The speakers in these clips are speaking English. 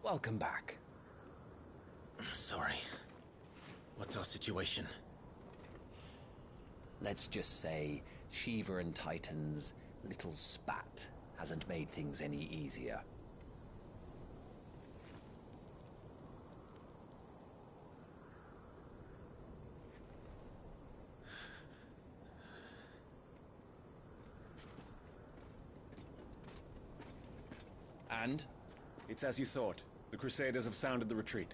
Welcome back. Sorry. What's our situation? Let's just say Shiva and Titan's little spat hasn't made things any easier. And? It's as you thought. The Crusaders have sounded the retreat.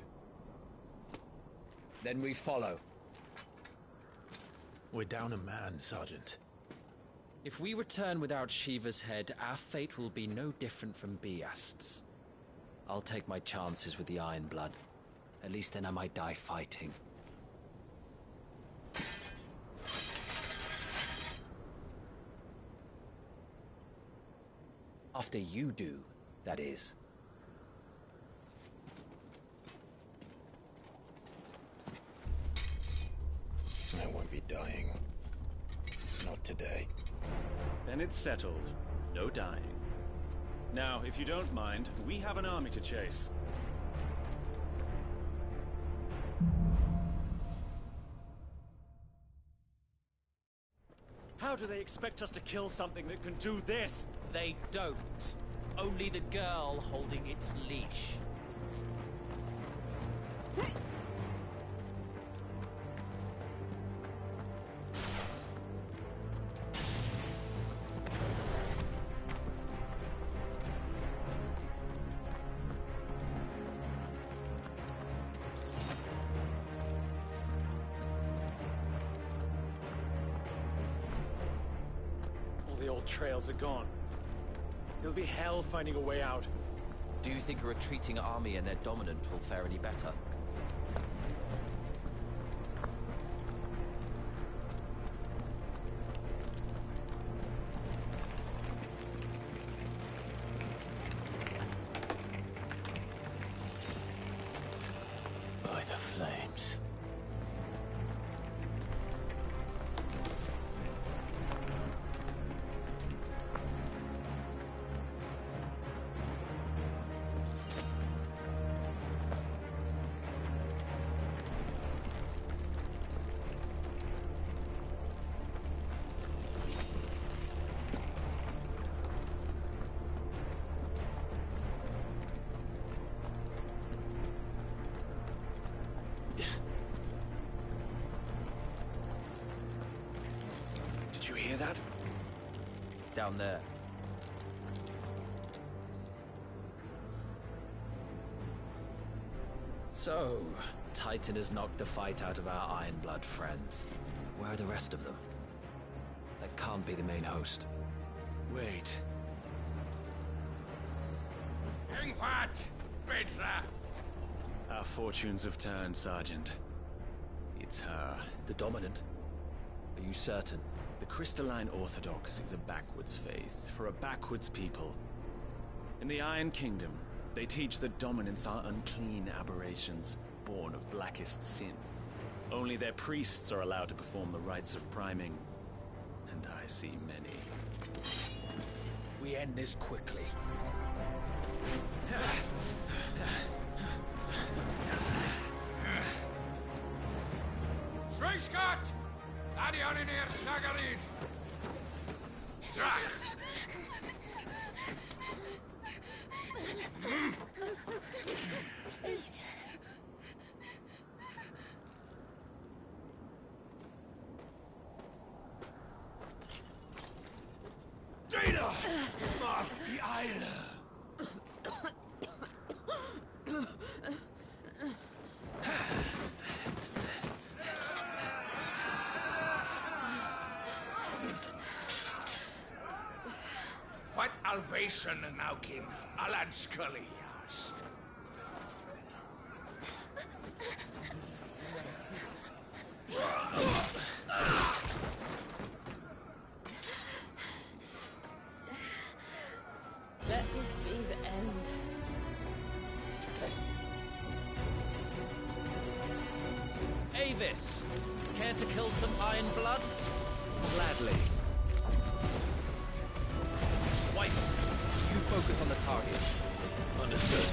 Then we follow. We're down a man, Sergeant. If we return without Shiva's head, our fate will be no different from Biast's. I'll take my chances with the Iron Blood. At least then I might die fighting. After you do, that is. I won't be dying. Not today. Then it's settled. No dying. Now, if you don't mind, we have an army to chase. How do they expect us to kill something that can do this? They don't. Only the girl holding its leash. All the old trails are gone. It'll be hell finding a way out. Do you think a retreating army and their dominant will fare any better? By the flames. Did you hear that? Down there. So, Titan has knocked the fight out of our Iron Blood friends. Where are the rest of them? That can't be the main host. Wait. Our fortunes have turned, Sergeant. It's her. The dominant? Are you certain? The Crystalline Orthodox is a backwards faith for a backwards people. In the Iron Kingdom, they teach that dominants are unclean aberrations, born of blackest sin. Only their priests are allowed to perform the rites of priming. And I see many. We end this quickly. Scott! Adionir Sagarid! Drak! Please. Data! Must be Isla! What Alvation Naukin, Alad Scully asked. Let this be the end. Avis! Care to kill some Iron Blood? Gladly. White, you focus on the target. Understood.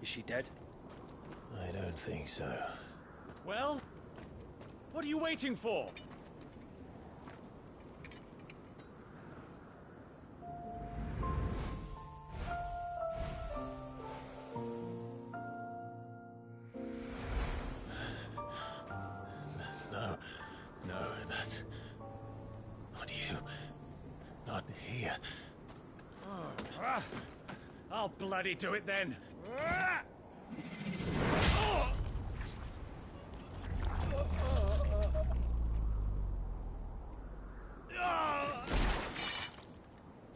Is she dead? I don't think so. Well? What are you waiting for? No, that's... not you. Not here. I'll bloody do it then.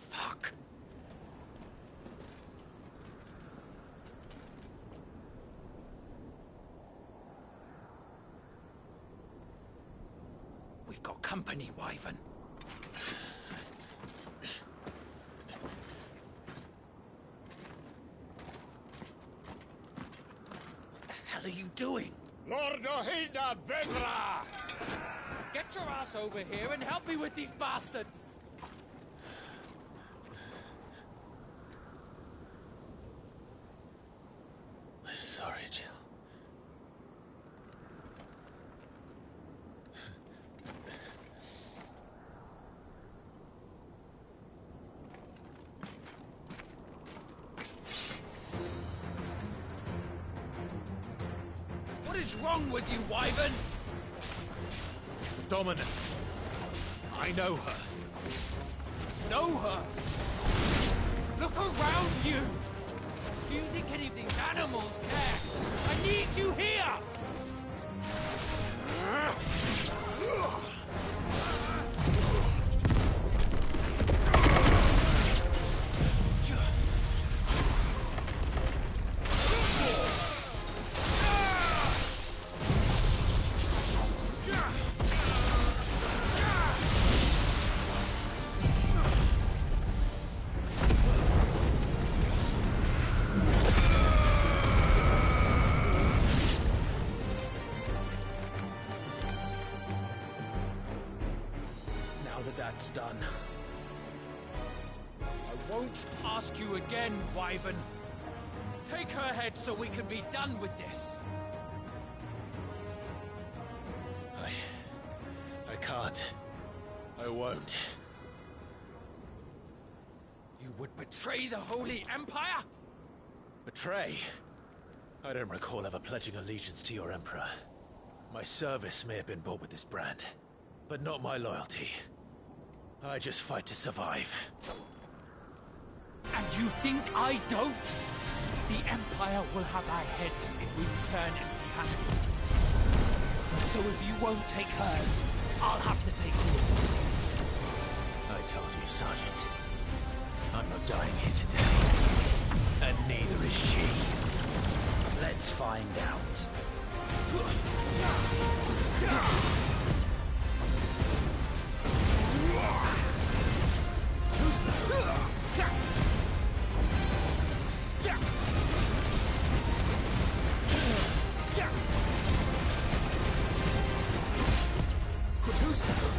Fuck. We've got company, Wyvern. What the hell are you doing? Lord Ohida Vedra! Get your ass over here and help me with these bastards! Sorry, Jill. What is wrong with you, Wyvern? Dominant. I know her. Know her? Look around you! Do you think any of these animals care? I need you here! that's done. I won't ask you again, Wyvern. Take her head so we can be done with this. I can't. I won't. You would betray the Holy Empire? Betray? I don't recall ever pledging allegiance to your Emperor. My service may have been bought with this brand, but not my loyalty. I just fight to survive. And you think I don't? The Empire will have our heads if we return empty-handed. So if you won't take hers, I'll have to take yours. I told you, Sergeant. I'm not dying here today. And neither is she. Let's find out. Too slow. Too slow.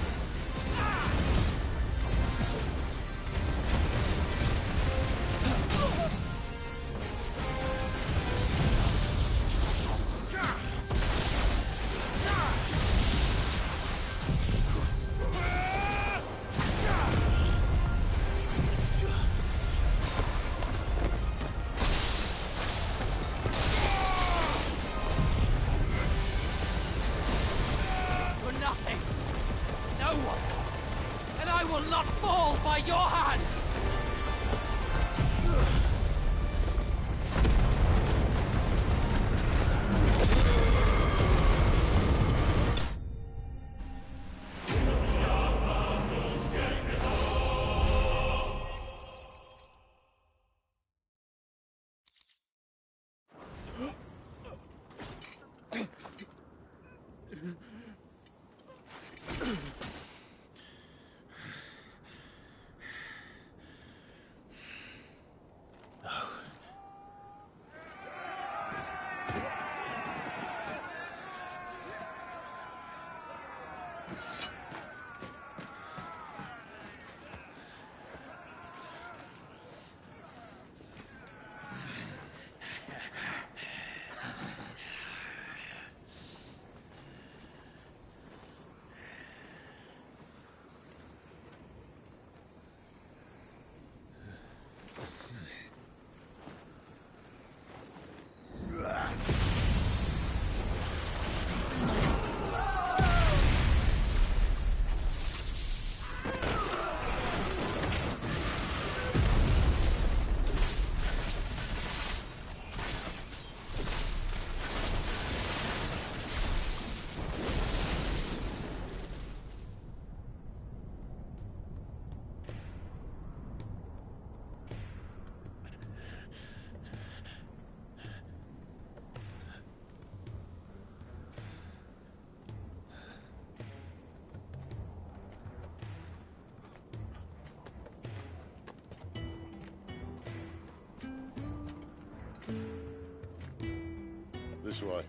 This way.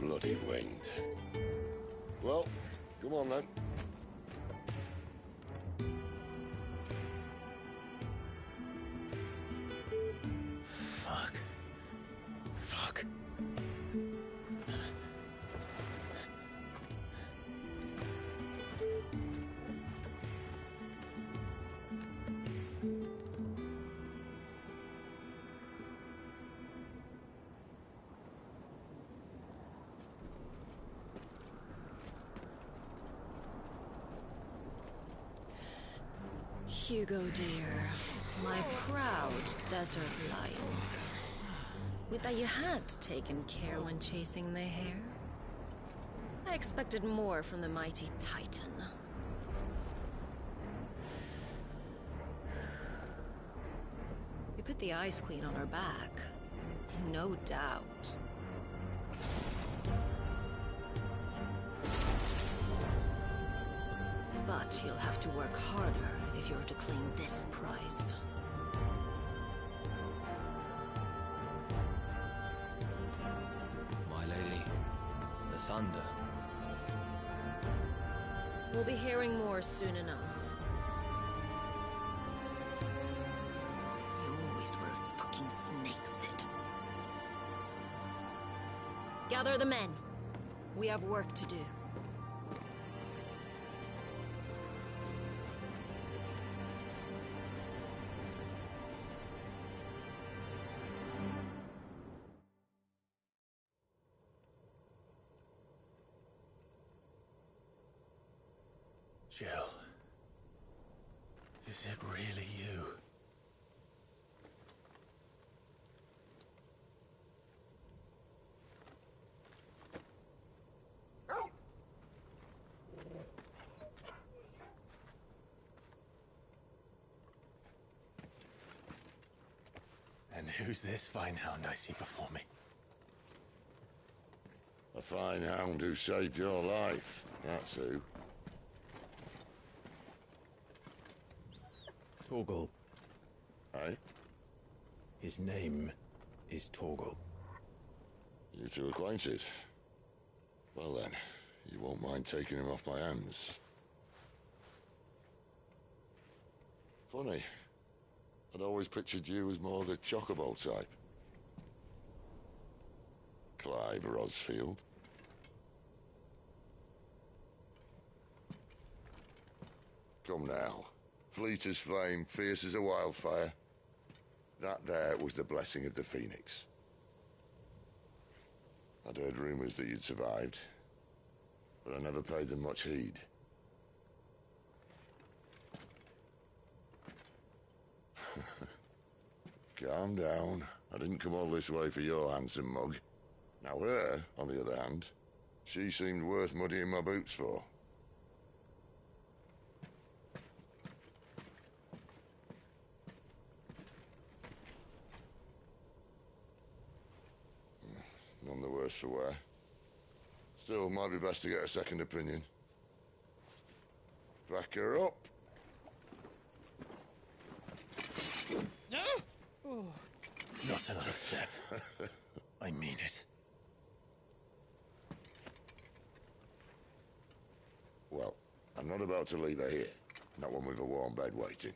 Bloody wind. Well, come on then. Fuck. Fuck. Hugo, dear, my proud desert lion. Would that you had taken care when chasing the hare? I expected more from the mighty Titan. We put the Ice Queen on her back, no doubt. But you'll have to work harder if you're to claim this prize. My lady, thunder. We'll be hearing more soon enough. You always were a fucking snake, Sid. Gather the men. We have work to do. Jill. Is it really you? And who's this fine hound I see before me? A fine hound who saved your life, that's who. Torgal. Eh? His name is Torgal. You two acquainted? Well then, you won't mind taking him off my hands. Funny. I'd always pictured you as more the chocobo type. Clive Rosfield. Come now. Fleet as flame, fierce as a wildfire. That there was the blessing of the Phoenix. I'd heard rumors that you'd survived, but I never paid them much heed. Calm down. I didn't come all this way for your handsome mug. Now her, on the other hand, she seemed worth muddying my boots for. None the worse for wear. Still, might be best to get a second opinion. Back her up. No! Oh. Not another step. I mean it. Well, I'm not about to leave her here. Not one with a warm bed waiting.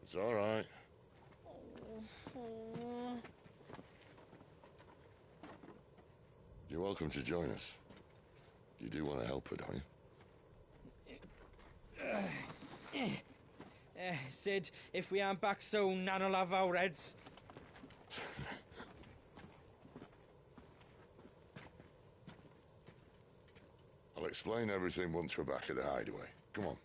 It's all right. You're welcome to join us. You do want to help her, don't you? Sid, if we aren't back soon, Nan will have our heads. I'll explain everything once we're back at the hideaway. Come on.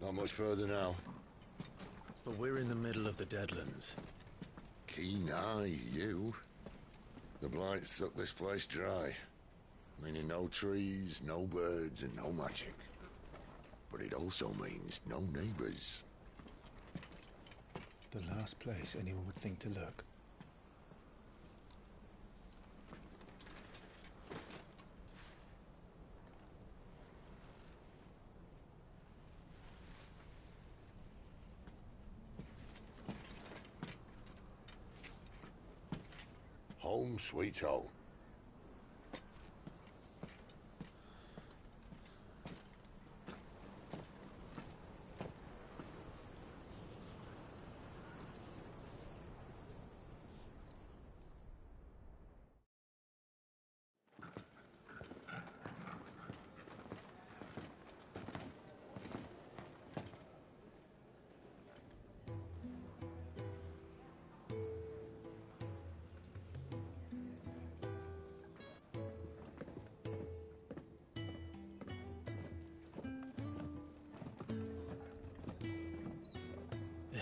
Not much further now. But we're in the middle of the Deadlands. Keen eye, you. The blight sucked this place dry. Meaning no trees, no birds, and no magic. But it also means no neighbors. The last place anyone would think to look. Home sweet home.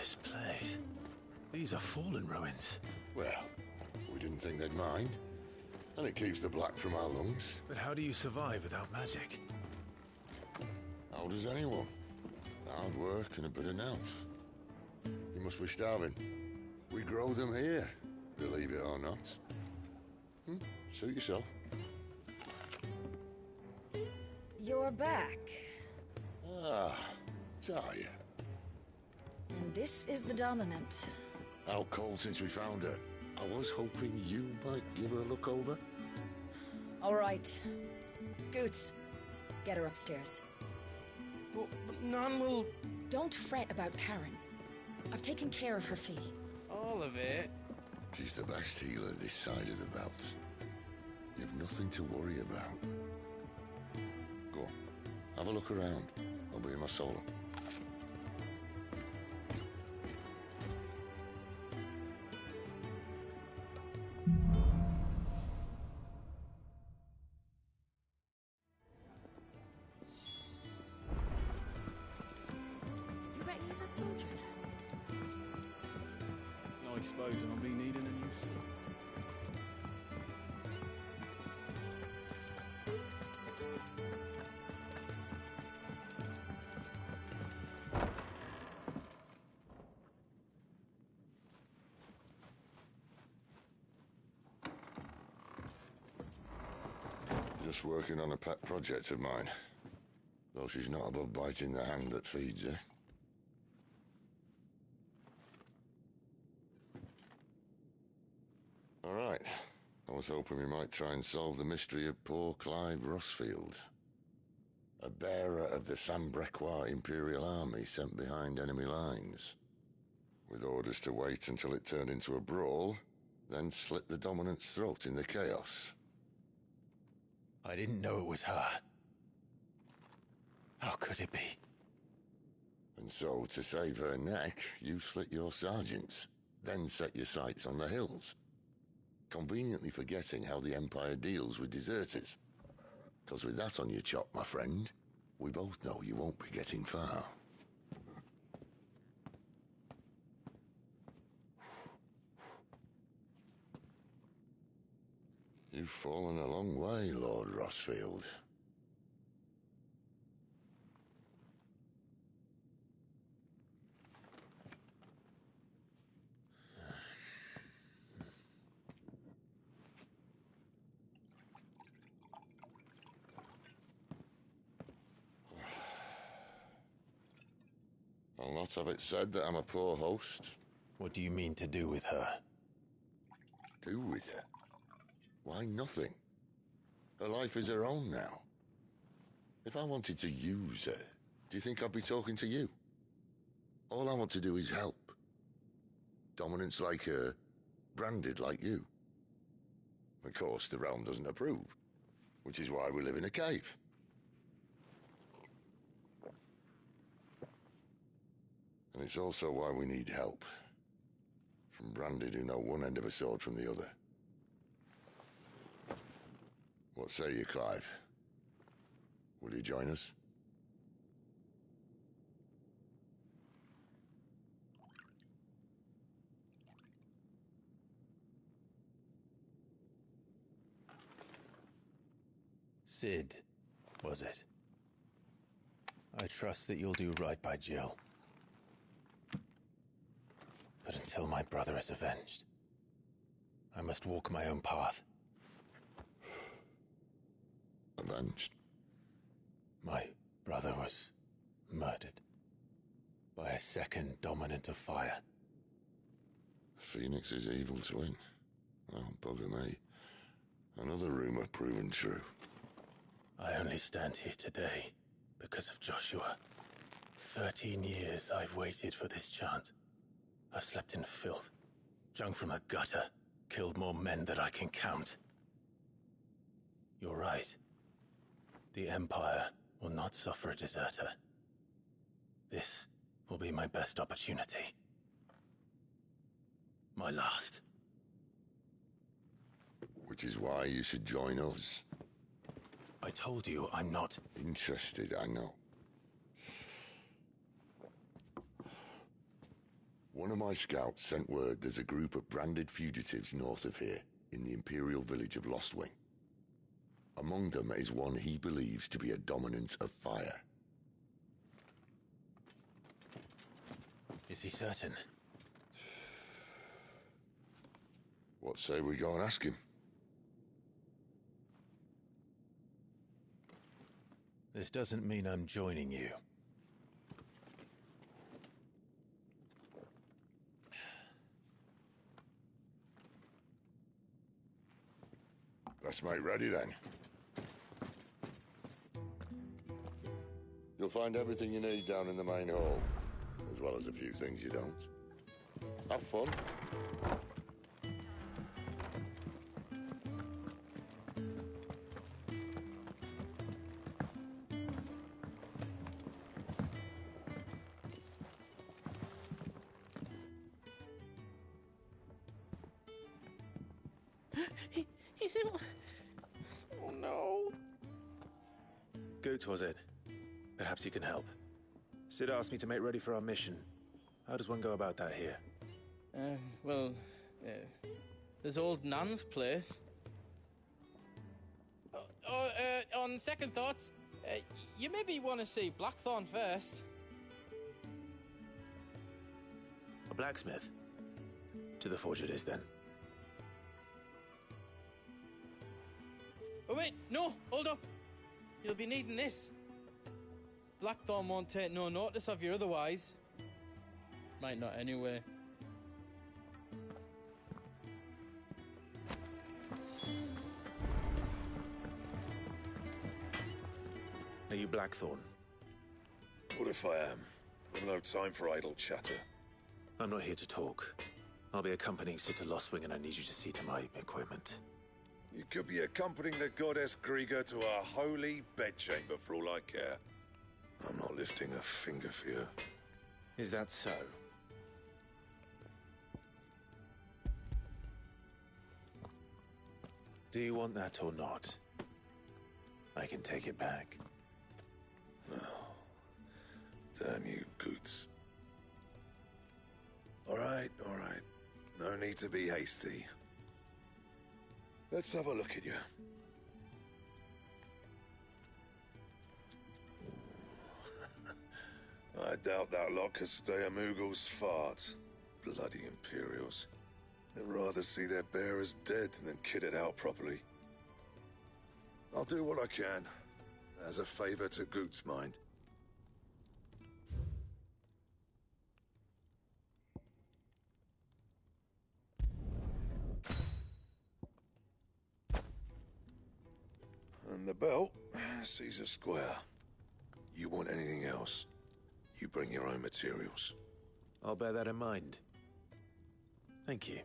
This place. These are fallen ruins. Well, we didn't think they'd mind. And it keeps the black from our lungs. But how do you survive without magic? How does anyone? Hard work and a bit of nerve. You must be starving. We grow them here, believe it or not. Suit yourself. You're back. Ah, Talia. And this is the Dominant. Out cold since we found her. I was hoping you might give her a look over. All right. Goots, get her upstairs. But none will... Don't fret about Karen. I've taken care of her fee. All of it? She's the best healer this side of the belt. You've nothing to worry about. Go on, have a look around. I'll be in my solo. You ready as a soldier? I suppose I'll be needing a new suit. Just working on a pet project of mine. Though she's not above biting the hand that feeds her. All right. I was hoping we might try and solve the mystery of poor Clive Rossfield. A bearer of the Sambrequois Imperial Army sent behind enemy lines. With orders to wait until it turned into a brawl, then slit the Dominant's throat in the chaos. I didn't know it was her. How could it be? And so, to save her neck, you slit your sergeants, then set your sights on the hills. Conveniently forgetting how the Empire deals with deserters. Because with that on your chop, my friend, we both know you won't be getting far. You've fallen a long way, Lord Rossfield. I'll not have it said that I'm a poor host. What do you mean to do with her? Do with her? Why, nothing. Her life is her own now. If I wanted to use her, do you think I'd be talking to you? All I want to do is help. Dominants like her, branded like you. Of course, the realm doesn't approve, which is why we live in a cave. And it's also why we need help. From branded who know one end of a sword from the other. What say you, Clive? Will you join us? Sid, was it? I trust that you'll do right by Jill. But until my brother is avenged, I must walk my own path. Avenged? My brother was murdered by a second Dominant of Fire. The Phoenix's evil twin. Oh, bugger me. Another rumor proven true. I only stand here today because of Joshua. 13 years I've waited for this chance. I've slept in filth, drunk from a gutter, killed more men than I can count. You're right. The Empire will not suffer a deserter. This will be my best opportunity. My last. Which is why you should join us. I told you I'm not Interested, I know. One of my scouts sent word there's a group of branded fugitives north of here, in the Imperial village of Lostwing. Among them is one he believes to be a dominant of fire. Is he certain? What say we go and ask him? This doesn't mean I'm joining you. Let's make ready then. You'll find everything you need down in the main hall, as well as a few things you don't. Have fun. He's in... Oh no. Goots, was it? Perhaps you can help. Sid asked me to make ready for our mission. How does one go about that here? Well, there's old Nan's place. On second thoughts, you maybe want to see Blackthorn first. A blacksmith? To the forge it is, then. Oh wait, no, hold up. You'll be needing this. Blackthorn won't take no notice of you otherwise. Might not anyway. Are you Blackthorn? What if I am? I've no time for idle chatter. I'm not here to talk. I'll be accompanying Sid to Lostwing, and I need you to see to my equipment. You could be accompanying the goddess Krieger to a holy bedchamber for all I care. I'm not lifting a finger for you. Is that so? Do you want that or not? I can take it back. Damn you, Goots. All right. No need to be hasty. Let's have a look at you. I doubt that lot could stay a Moogle's fart. Bloody Imperials. They'd rather see their bearers dead than kitted out properly. I'll do what I can, as a favor to Goot's mind. And the belt sees a square. You want anything else, you bring your own materials. I'll bear that in mind. Thank you.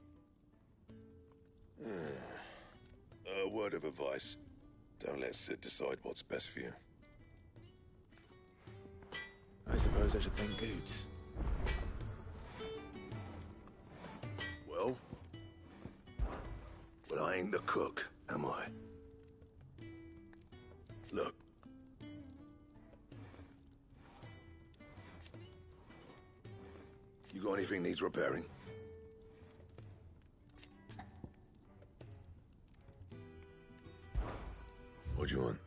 A word of advice. Don't let Sid decide what's best for you. I suppose I should thank Goots. Well, I ain't the cook, am I? Look. You got anything needs repairing? What do you want?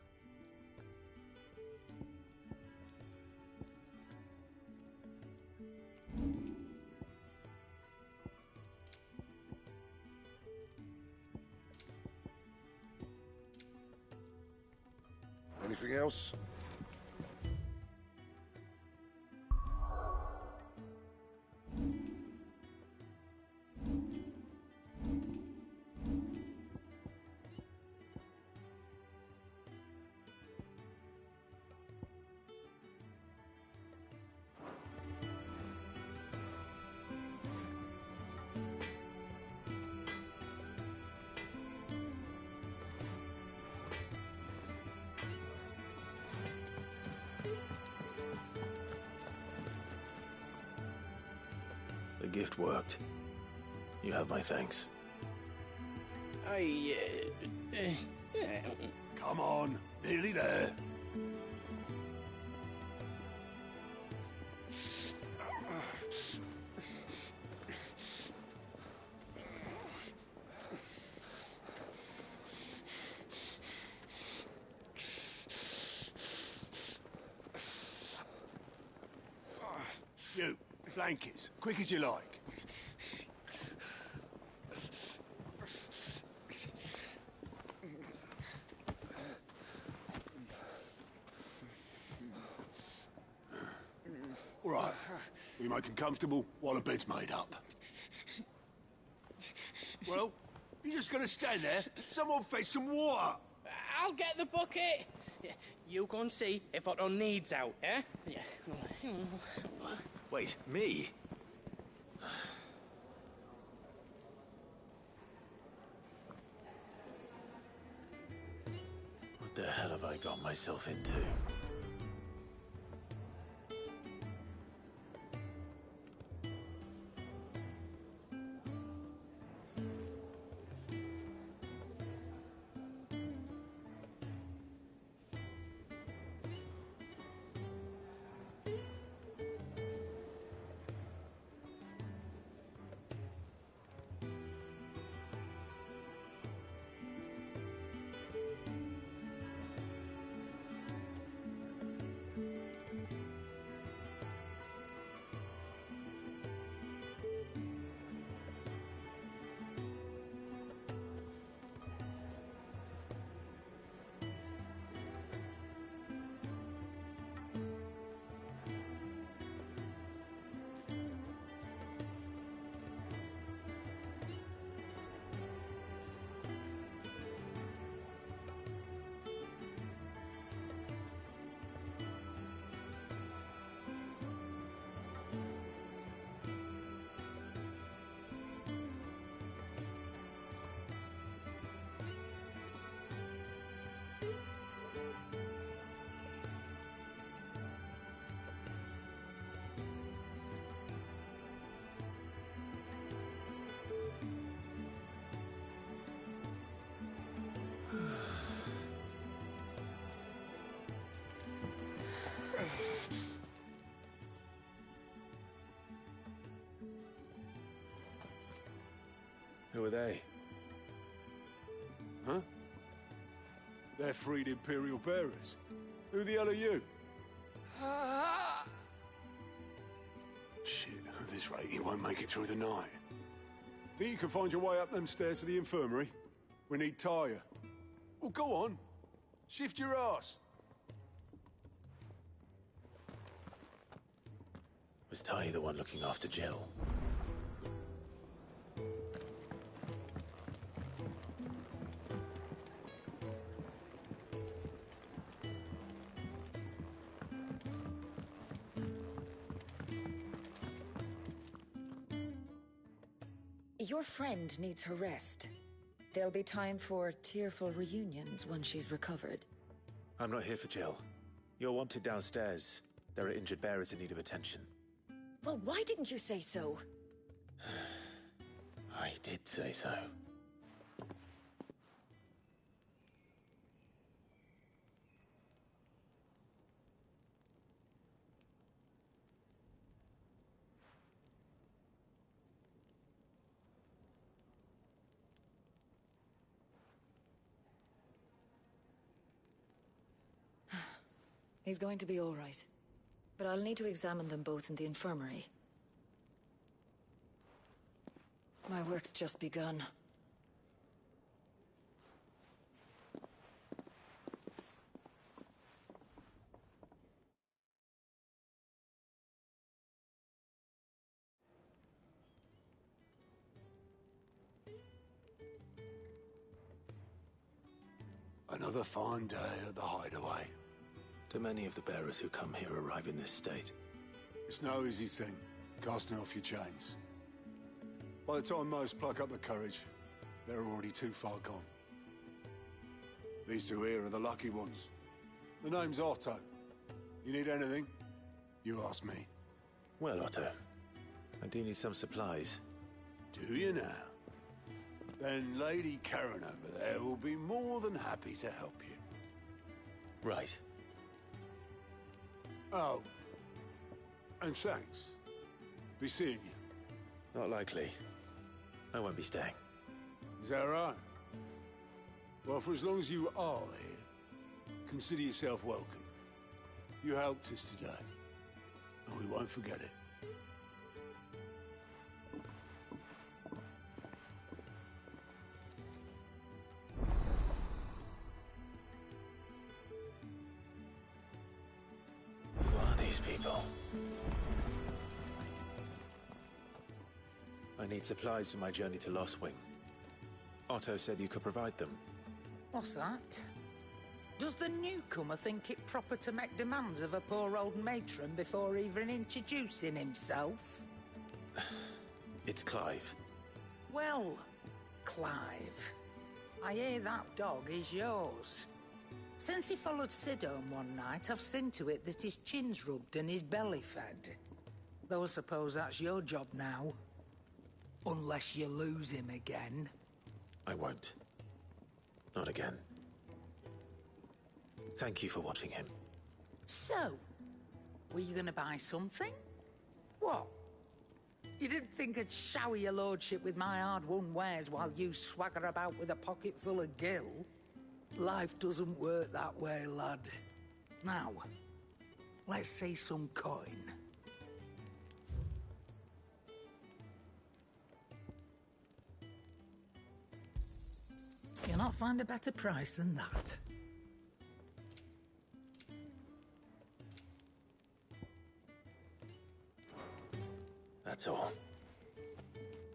Anything else? The gift worked. You have my thanks. Come on, nearly there. Blankets, quick as you like. All right, we make them comfortable while the bed's made up. Well, you just gonna stand there? Someone fetch some water! I'll get the bucket! You go and see if Otto needs out, eh? Wait, me? What the hell have I got myself into? Who are they? Huh? They're freed Imperial bearers. Who the hell are you? Shit, at this rate, he won't make it through the night. Think you can find your way up them stairs to the infirmary? We need Tyre. Well, go on. Shift your ass. Was Ty the one looking after Jill? Your friend needs her rest. There'll be time for tearful reunions once she's recovered. I'm not here for Jill. You're wanted downstairs. There are injured bearers in need of attention. Well, why didn't you say so? I did say so. He's going to be all right. But I'll need to examine them both in the infirmary. My work's just begun. Another fine day at the hideaway. Do many of the bearers who come here arrive in this state? It's no easy thing, casting off your chains. By the time most pluck up the courage, they're already too far gone. These two here are the lucky ones. The name's Otto. You need anything? You ask me. Well, Otto, I do need some supplies. Do you now? Then Lady Karen over there will be more than happy to help you. Right. Oh. And thanks. Be seeing you. Not likely. I won't be staying. Is that right? Well, for as long as you are here, consider yourself welcome. You helped us today, and we won't forget it. people. I need supplies for my journey to Lost Wing. Otto said you could provide them. What's that? Does the newcomer think it proper to make demands of a poor old matron before even introducing himself? It's Clive. Well, Clive, I hear that dog is yours. Since he followed Sid home one night, I've seen to it that his chin's rubbed and his belly fed. Though I suppose that's your job now. Unless you lose him again. I won't. Not again. Thank you for watching him. So, were you gonna buy something? What? You didn't think I'd shower your lordship with my hard-won wares while you swagger about with a pocket full of gil? Life doesn't work that way, lad. Now, let's see some coin. You'll not find a better price than that. That's all.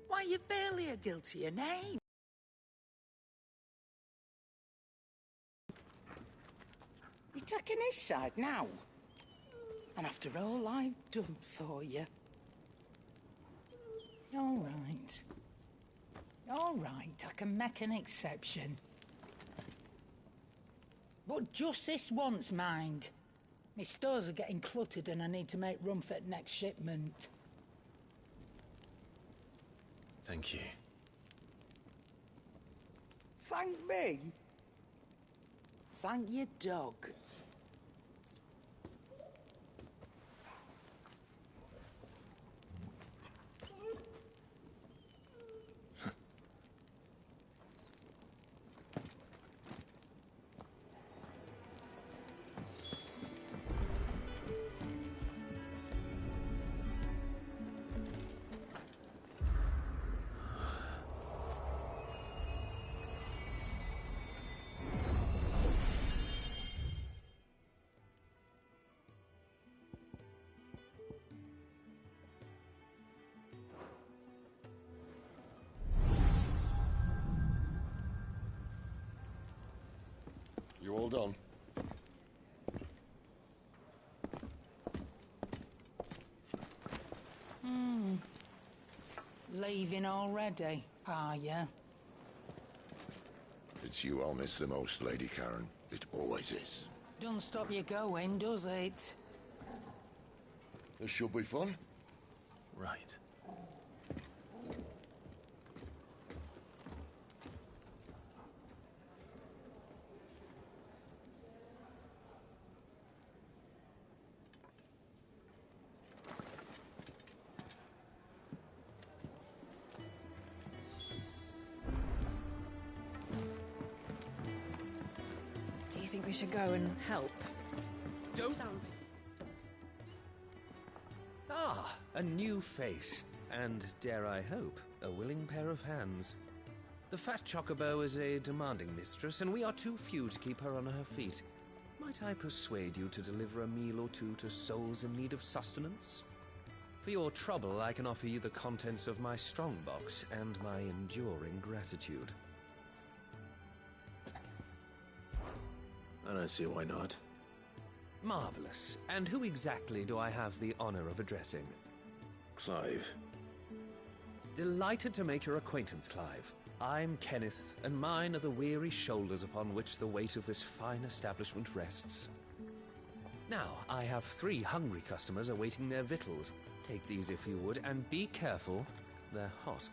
Why, you've barely a guiltier name. You're taking his side now. And after all I've done for you. All right. All right, I can make an exception. But just this once, mind. My stores are getting cluttered and I need to make room for the next shipment. Thank you. Thank me? Thank your dog. You all done? Leaving already, are ya? It's you I'll miss the most, Lady Karen. It always is. Don't stop you going, does it? This should be fun. Right. Do you think we should go and help? Don't. Ah, a new face. And, dare I hope, a willing pair of hands. The fat chocobo is a demanding mistress, and we are too few to keep her on her feet. Might I persuade you to deliver a meal or two to souls in need of sustenance? For your trouble, I can offer you the contents of my strongbox and my enduring gratitude. I don't see why not. Marvelous. And who exactly do I have the honor of addressing? Clive. Delighted to make your acquaintance, Clive. I'm Kenneth, and mine are the weary shoulders upon which the weight of this fine establishment rests. Now, I have 3 hungry customers awaiting their victuals. Take these if you would, and be careful, they're hot.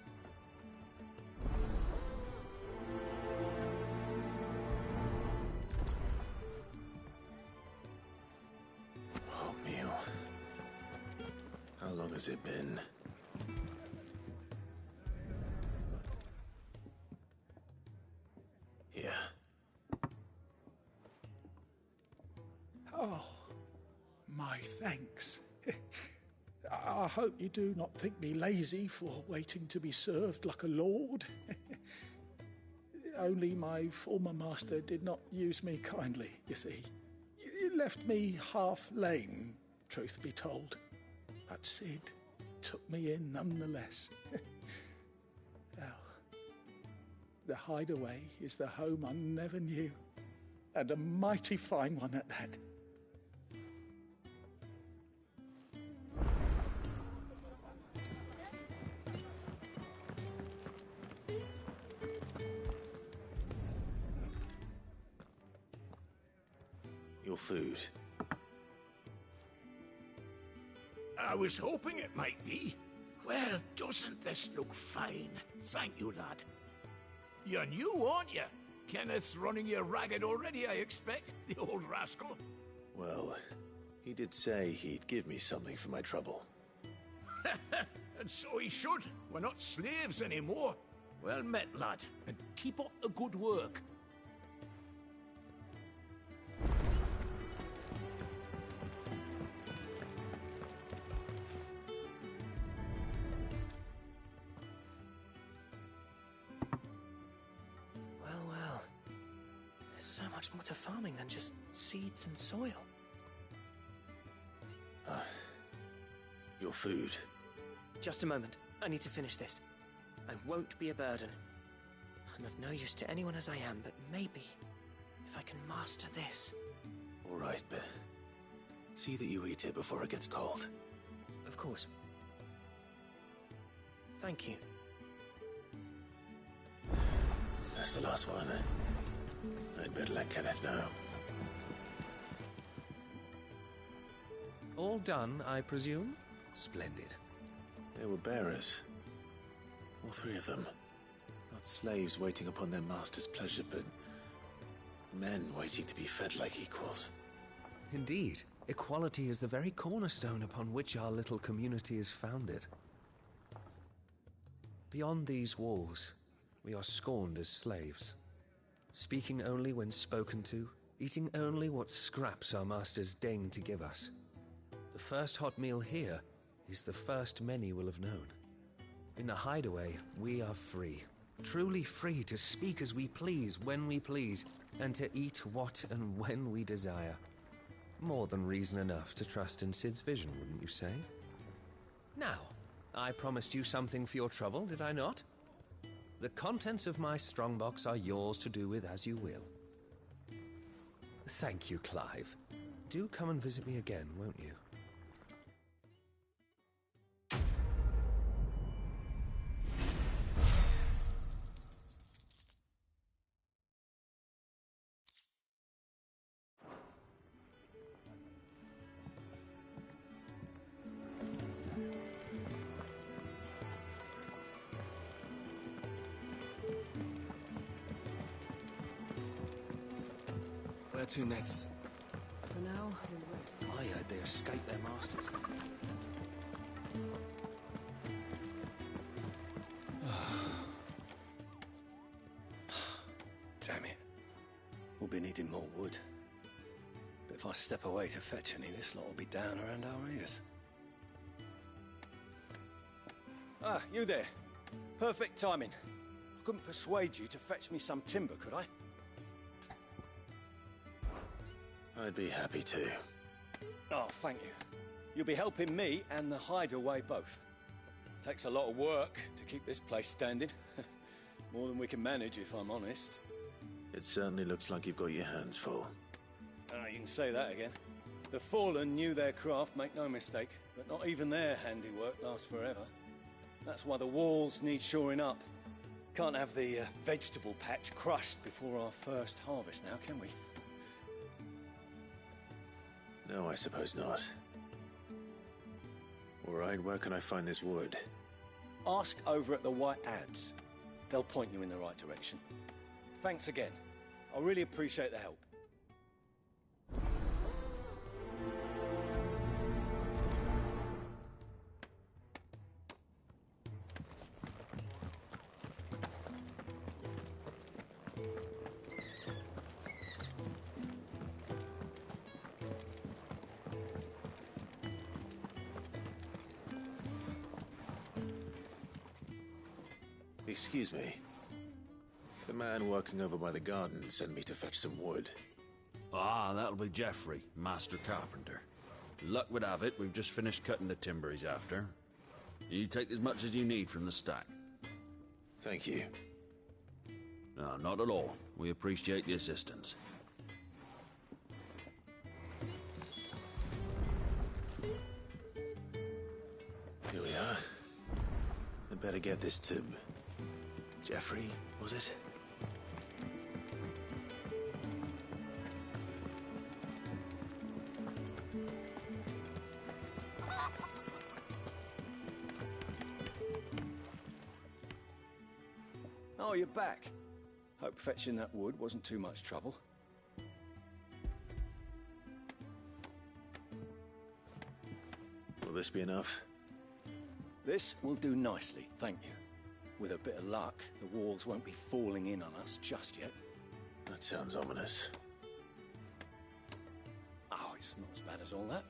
Oh, meal. How long has it been? Here. Oh, my thanks. I hope you do not think me lazy for waiting to be served like a lord. Only my former master did not use me kindly, you see. You left me half lame, truth be told. But Sid took me in nonetheless. Well, the hideaway is the home I never knew, and a mighty fine one at that. Your food. I was hoping it might be. Well, doesn't this look fine? Thank you, lad. You're new, aren't you? Kenneth's running you ragged already, I expect, the old rascal. Well, he did say he'd give me something for my trouble. And so he should. We're not slaves anymore. Well met, lad, and keep up the good work. Well. There's so much more to farming than just seeds and soil. Your food. Just a moment. I need to finish this. I won't be a burden. I'm of no use to anyone as I am, but maybe if I can master this. All right, but see that you eat it before it gets cold. Of course. Thank you. That's the last one. I'd better let Kenneth know. All done, I presume? Splendid. They were bearers. All three of them. Not slaves waiting upon their master's pleasure, but men waiting to be fed like equals. Indeed. Equality is the very cornerstone upon which our little community is founded. Beyond these walls, we are scorned as slaves. Speaking only when spoken to, eating only what scraps our masters deign to give us. The first hot meal here is the first many will have known. In the hideaway, we are free. Truly free to speak as we please, when we please, and to eat what and when we desire. More than reason enough to trust in Sid's vision, wouldn't you say? Now, I promised you something for your trouble, did I not? The contents of my strongbox are yours to do with as you will. Thank you, Clive. Do come and visit me again, won't you? Where to next? For now, we rest. I heard they escaped their masters. Damn it. We'll be needing more wood. But if I step away to fetch any, this lot will be down around our ears. Ah, you there. Perfect timing. I couldn't persuade you to fetch me some timber, could I? I'd be happy to. Oh, thank you. You'll be helping me and the hideaway both. Takes a lot of work to keep this place standing. More than we can manage, if I'm honest. It certainly looks like you've got your hands full. Ah, you can say that again. The Fallen knew their craft, make no mistake, but not even their handiwork lasts forever. That's why the walls need shoring up. Can't have the vegetable patch crushed before our first harvest now, can we? No, I suppose not. All right, where can I find this wood? Ask over at the White Ads. They'll point you in the right direction. Thanks again. I really appreciate the help. Excuse me. The man working over by the garden sent me to fetch some wood. Ah, that'll be Geoffrey, Master Carpenter. Luck would have it, we've just finished cutting the timber he's after. You take as much as you need from the stack. Thank you. No, not at all. We appreciate the assistance. Here we are. I better get this to... Jeffrey, was it? Oh, you're back. Hope fetching that wood wasn't too much trouble. Will this be enough? This will do nicely, thank you. With a bit of luck, the walls won't be falling in on us just yet. That sounds ominous. Oh, it's not as bad as all that.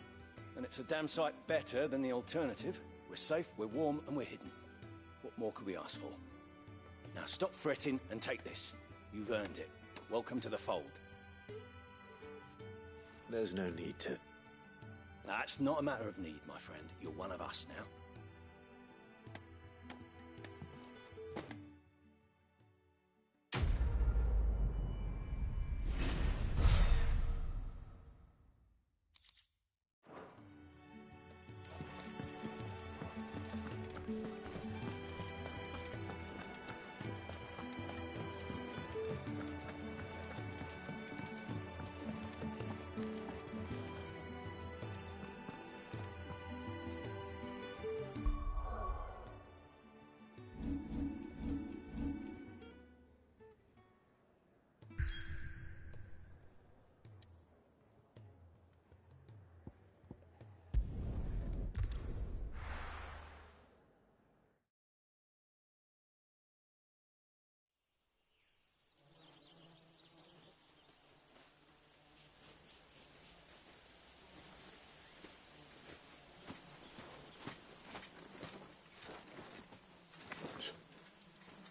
And it's a damn sight better than the alternative. We're safe, we're warm, and we're hidden. What more could we ask for? Now stop fretting and take this. You've earned it. Welcome to the fold. There's no need to... That's not a matter of need, my friend. You're one of us now.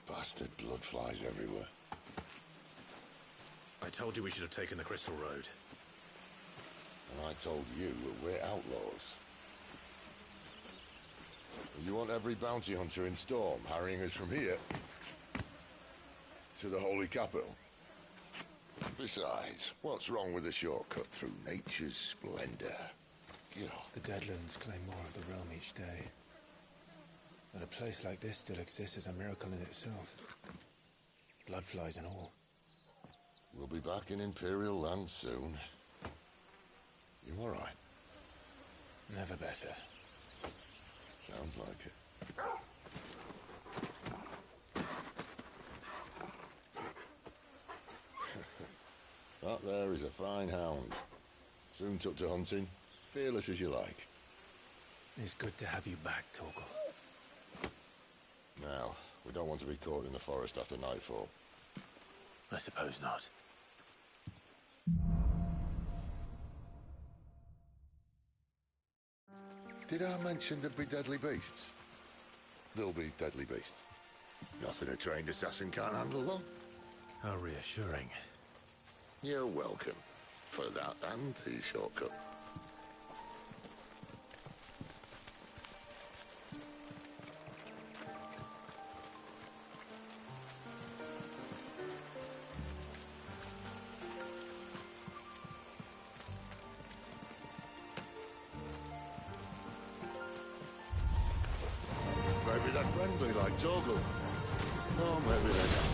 Bastard blood flies everywhere. I told you we should have taken the Crystal Road. And I told you that we're outlaws. You want every bounty hunter in Storm harrying us from here to the Holy Capital? Besides, what's wrong with a shortcut through nature's splendor? The Deadlands claim more of the realm each day. That a place like this still exists is a miracle in itself. Bloodflies and all. We'll be back in Imperial land soon. You all right? Never better. Sounds like it. That there is a fine hound. Soon took to hunting. Fearless as you like. It's good to have you back, Torgal. Now, we don't want to be caught in the forest after nightfall. I suppose not. Did I mention there'd be deadly beasts? There'll be deadly beasts. Nothing a trained assassin can't handle, though. How reassuring. You're welcome. For that and the shortcut. Maybe they're friendly like Torgal. Or maybe they're not.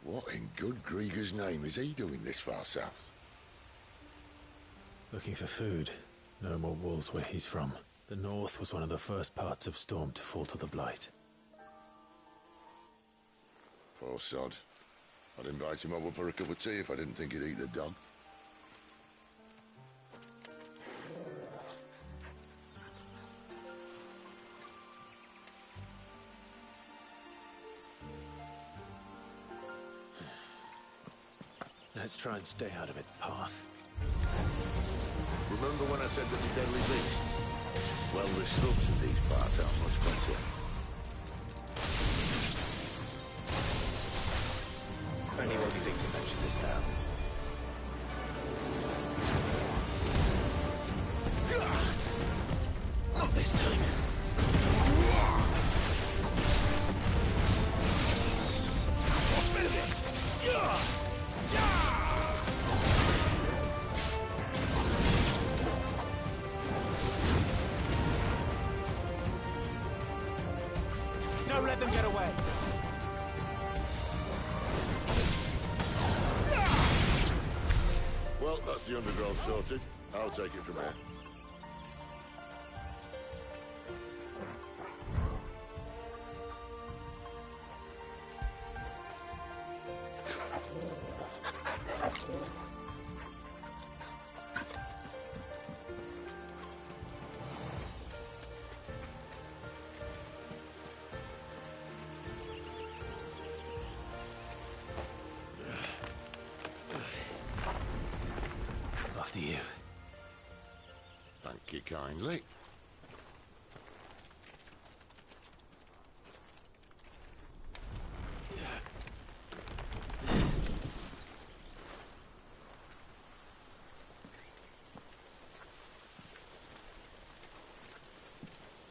What in good Grieger's name is he doing this far south? Looking for food. No more wolves where he's from. The north was one of the first parts of Storm to fall to the Blight. Poor sod. I'd invite him over for a cup of tea if I didn't think he'd eat the dog. Let's try and stay out of its path. Remember when I said that the deadly beasts? Well, the shrubs in these parts aren't much better. Only what you think to mention this now. Not this time. What's this? Don't let them get away. Well, that's the undergrowth sorted. I'll take it from here. After you. Thank you kindly.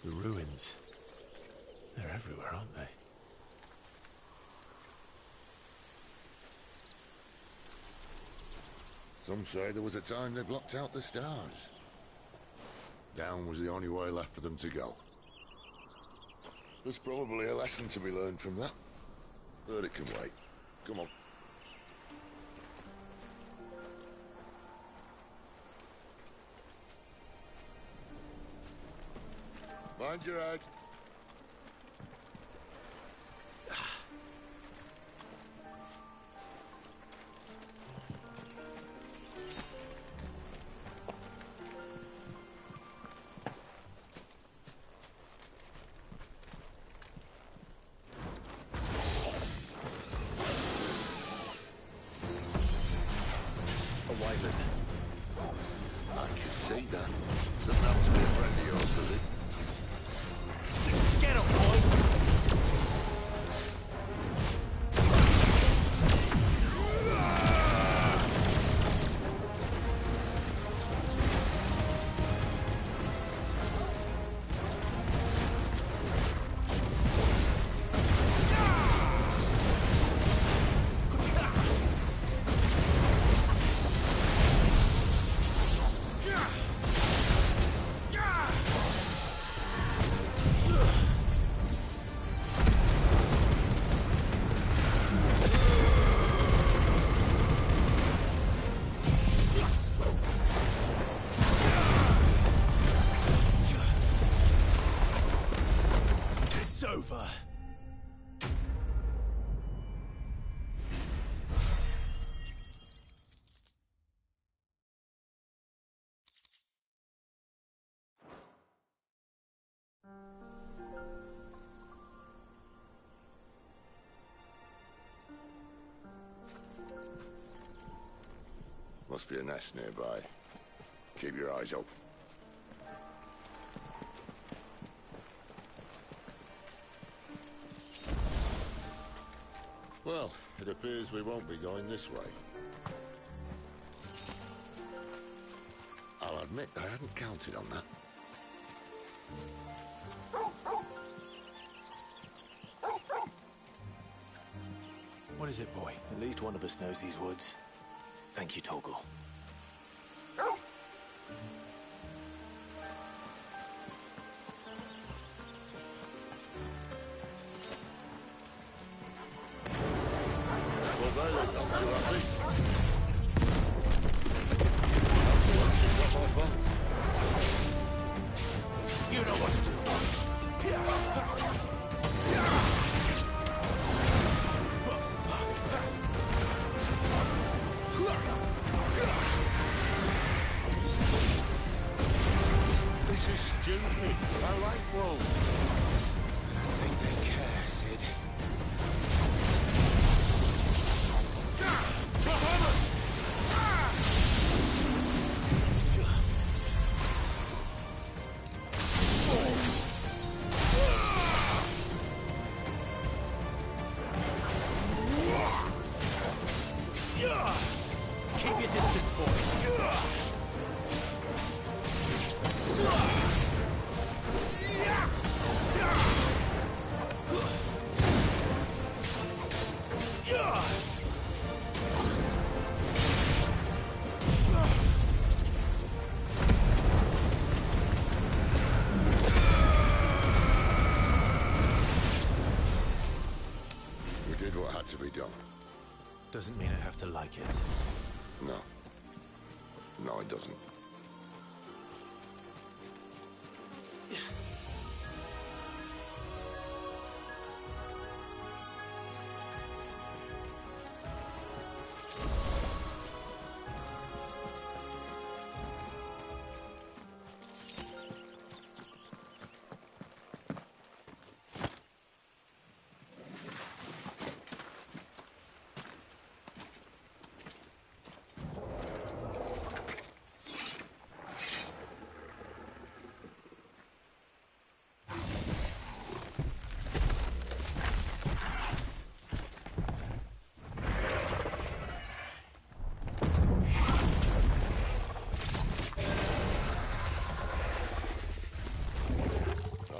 The ruins. They're everywhere, aren't they? Some say there was a time they blocked out the stars. Down was the only way left for them to go. There's probably a lesson to be learned from that. But it can wait. Come on. Mind your head. I can see that. Doesn't have to be a friend of yours, does it? Get him, boy! It's over. Must be a nest nearby. Keep your eyes open. Well, it appears we won't be going this way. I'll admit I hadn't counted on that. What is it, boy? At least one of us knows these woods. Thank you, Torgal. Won't did what had to be done. Doesn't mean I have to like it. No. No, it doesn't.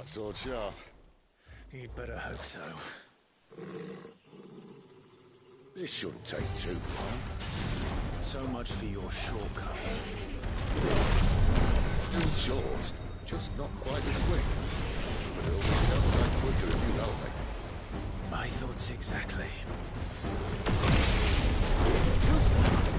Sword sharp. You'd better hope so. This shouldn't take too long. So much for your shortcut. Still short, just not quite as quick. But it'll be outside quicker if you help me. My thoughts exactly. Just now.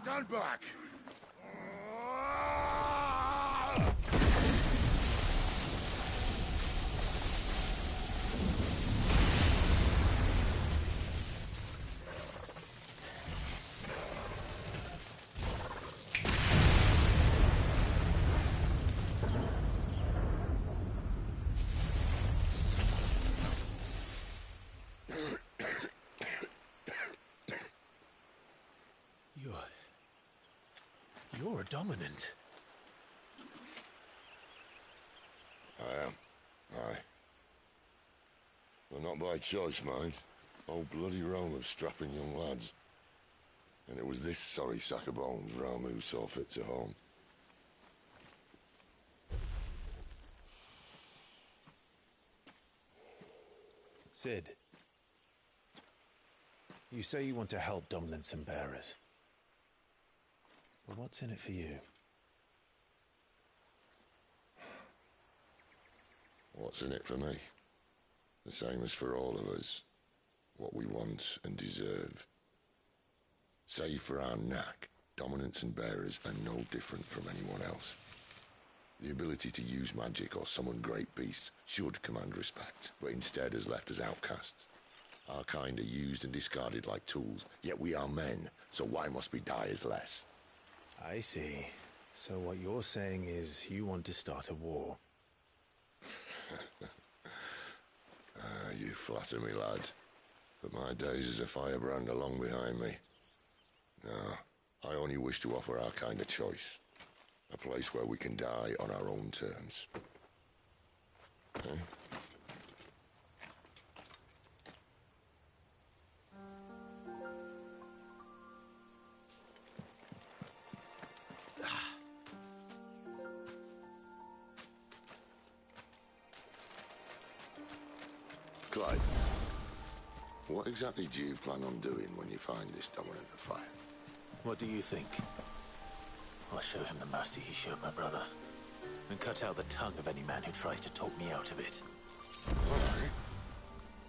Stand back! You're a dominant. I am. Aye. Well, not by choice, mind. Old bloody Rome of strapping young lads. And it was this sorry sack of bones Ramu saw fit to home. Sid. You say you want to help dominants and bearers. But what's in it for you? What's in it for me? The same as for all of us. What we want and deserve. Save for our knack, dominants and bearers are no different from anyone else. The ability to use magic or summon great beasts should command respect, but instead has left us outcasts. Our kind are used and discarded like tools, yet we are men, so why must we die as less? I see. So what you're saying is you want to start a war. You flatter me, lad. But my days as a firebrand are long behind me. No, I only wish to offer our kind of choice. A place where we can die on our own terms. Eh? Clive, what exactly do you plan on doing when you find this dominant of fire? What do you think? I'll show him the mercy he showed my brother, and cut out the tongue of any man who tries to talk me out of it. Why?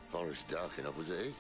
Forest dark enough as it is.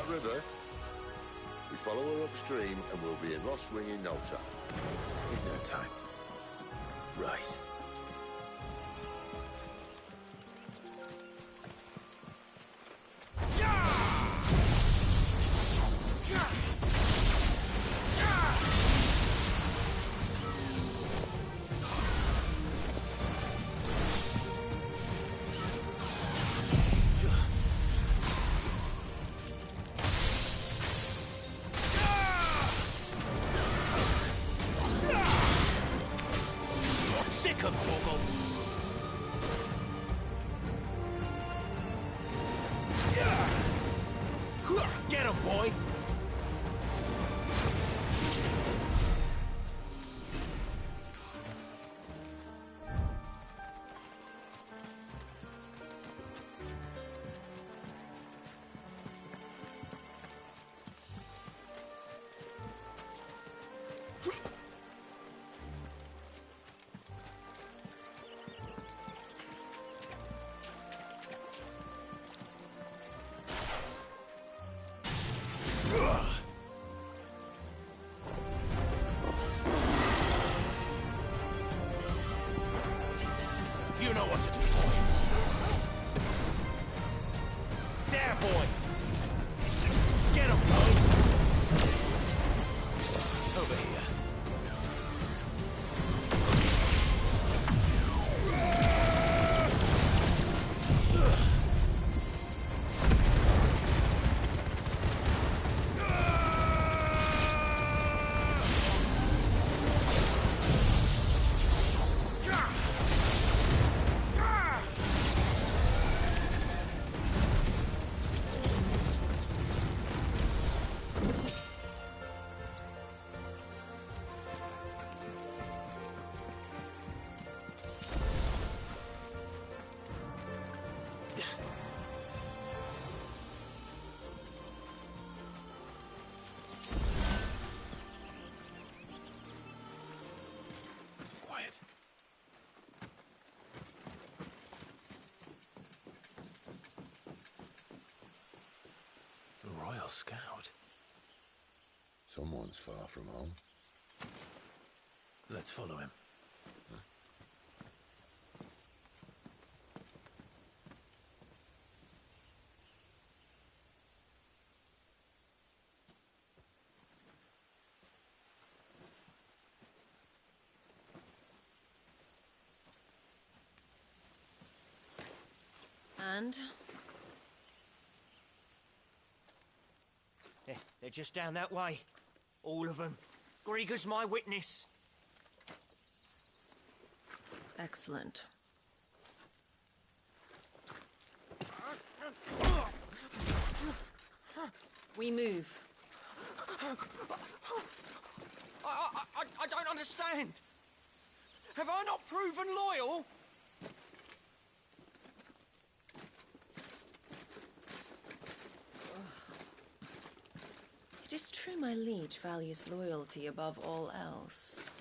River. We follow her upstream and we'll be in Lost Wing in no time. In no time. Right. Get him, boy! You know what to do, boy. There, boy. Get him, boy. Over here. scout. Someone's far from home. Let's follow him. And? They're just down that way. All of them. Grieger's my witness. Excellent. We move. I don't understand. Have I not proven loyal? It is true my liege values loyalty above all else.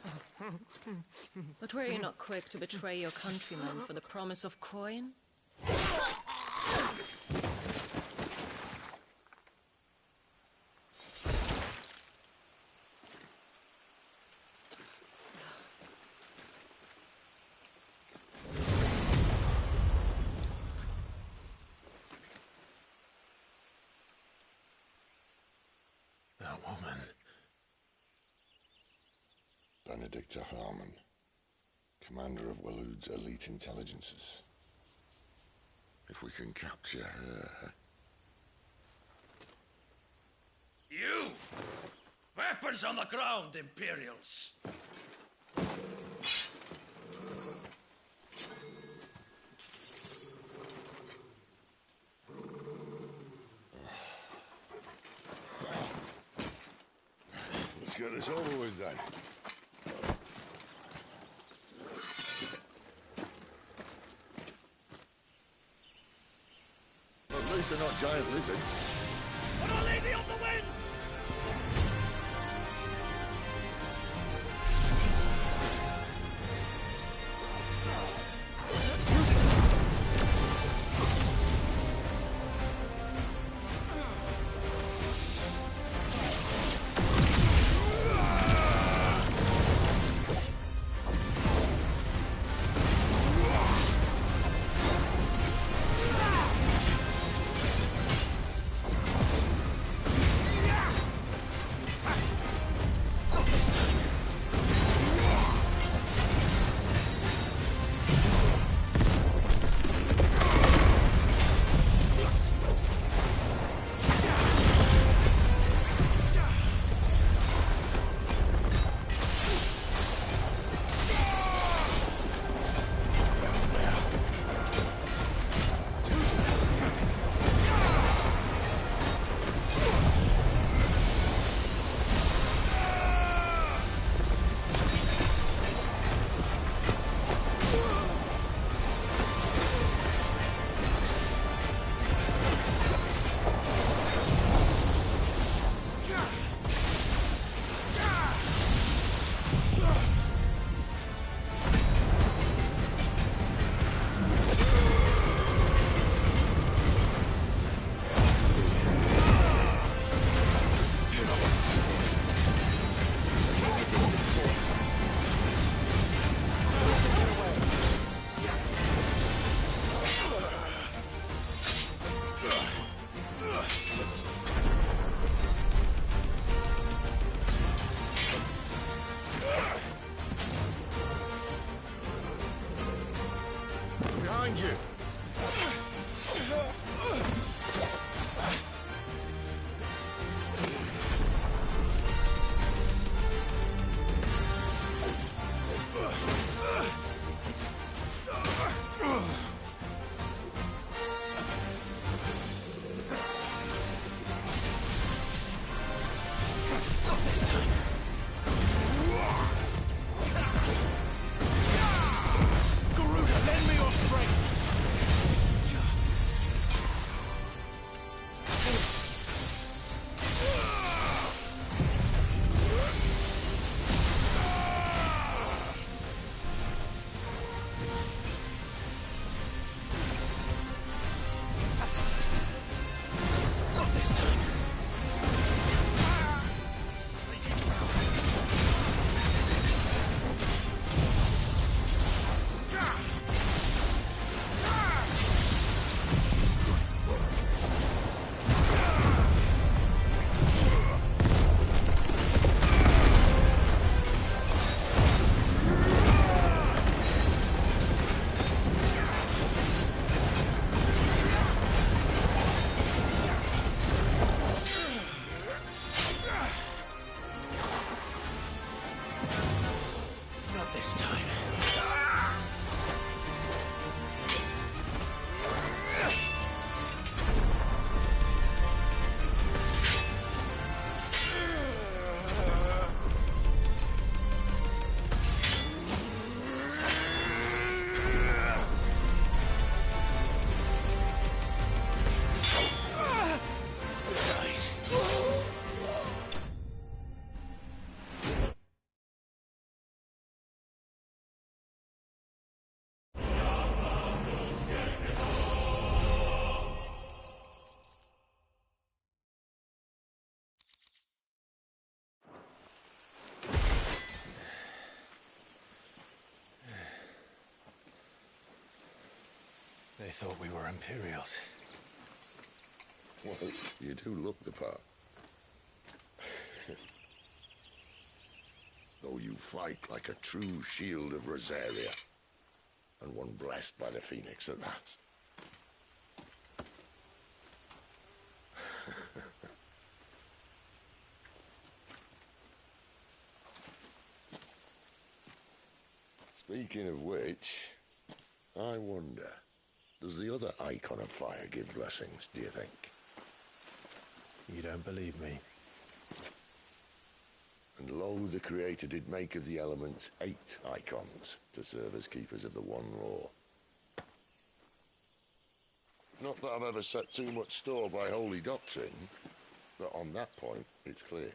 But were you not quick to betray your countrymen for the promise of coin? That woman. Benedicta Harmon, commander of Waloed's elite intelligences. If we can capture her... You! Weapons on the ground, Imperials! Let's get this over with then. At least they're not giant lizards. Put a lady on the wind! Behind you! Garuda, lend me your strength! Not this time. They thought we were Imperials. Well, you do look the part. Though you fight like a true shield of Rosaria. And one blessed by the Phoenix at that. Speaking of which, I wonder, does the other icon of fire give blessings, do you think? You don't believe me? And lo, the Creator did make of the elements 8 icons to serve as keepers of the one law. Not that I've ever set too much store by holy doctrine, but on that point, it's clear.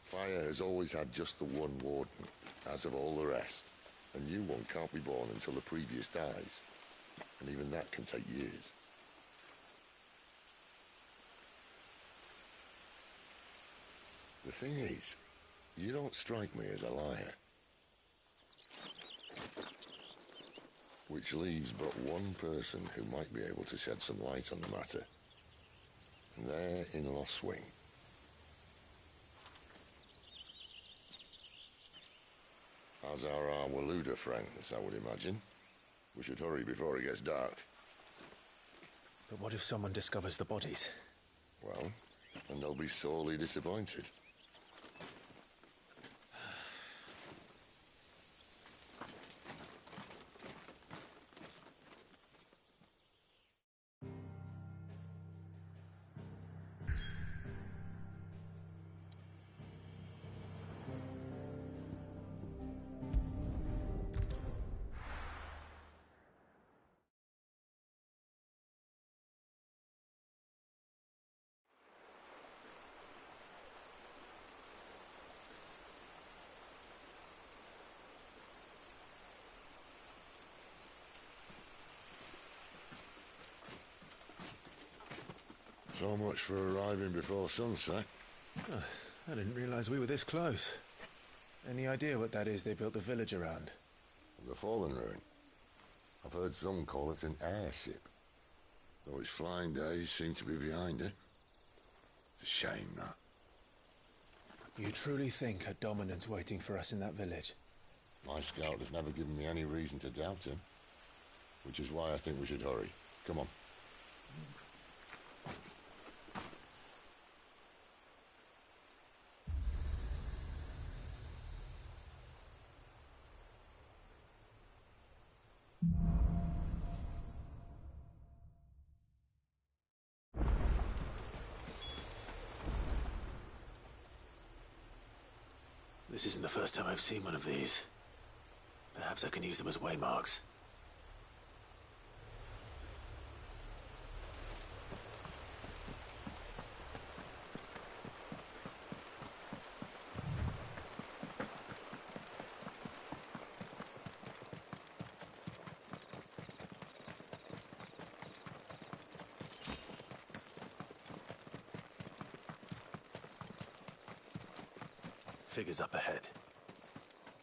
Fire has always had just the one warden, as of all the rest. A new one can't be born until the previous dies, and even that can take years. The thing is, you don't strike me as a liar. Which leaves but one person who might be able to shed some light on the matter. And they're in Lost Swing. As are our Waluda friends, I would imagine. We should hurry before it gets dark. But what if someone discovers the bodies? Well, and they'll be sorely disappointed. So much for arriving before sunset. Oh, I didn't realize we were this close. Any idea what that is they built the village around? The Fallen Ruin. I've heard some call it an airship. Though its flying days seem to be behind it. It's a shame, that. You truly think a dominant's waiting for us in that village? My scout has never given me any reason to doubt him. Which is why I think we should hurry. Come on. This isn't the first time I've seen one of these. Perhaps I can use them as waymarks. Figures up ahead.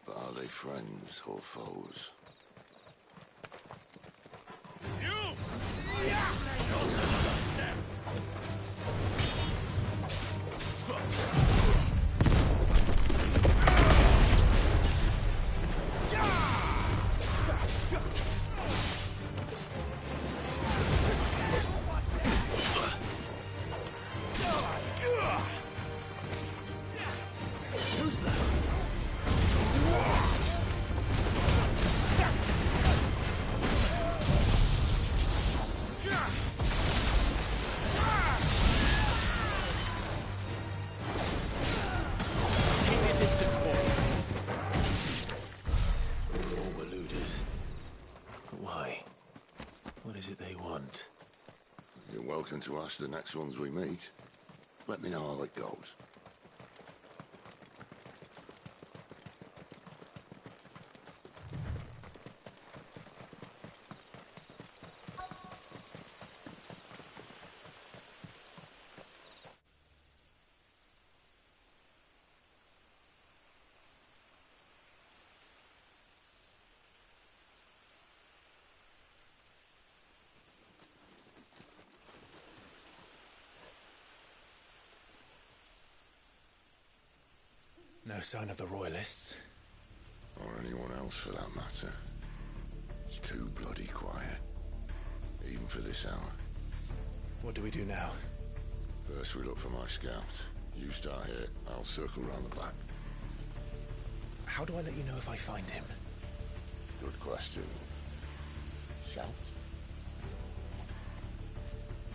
But are they friends or foes? distance, boy. All were looters. But why? What is it they want? You're welcome to ask the next ones we meet. Let me know how it goes. No sign of the Royalists. Or anyone else for that matter. It's too bloody quiet. Even for this hour. What do we do now? First we look for my scouts. You start here, I'll circle round the back. How do I let you know if I find him? Good question. Shout?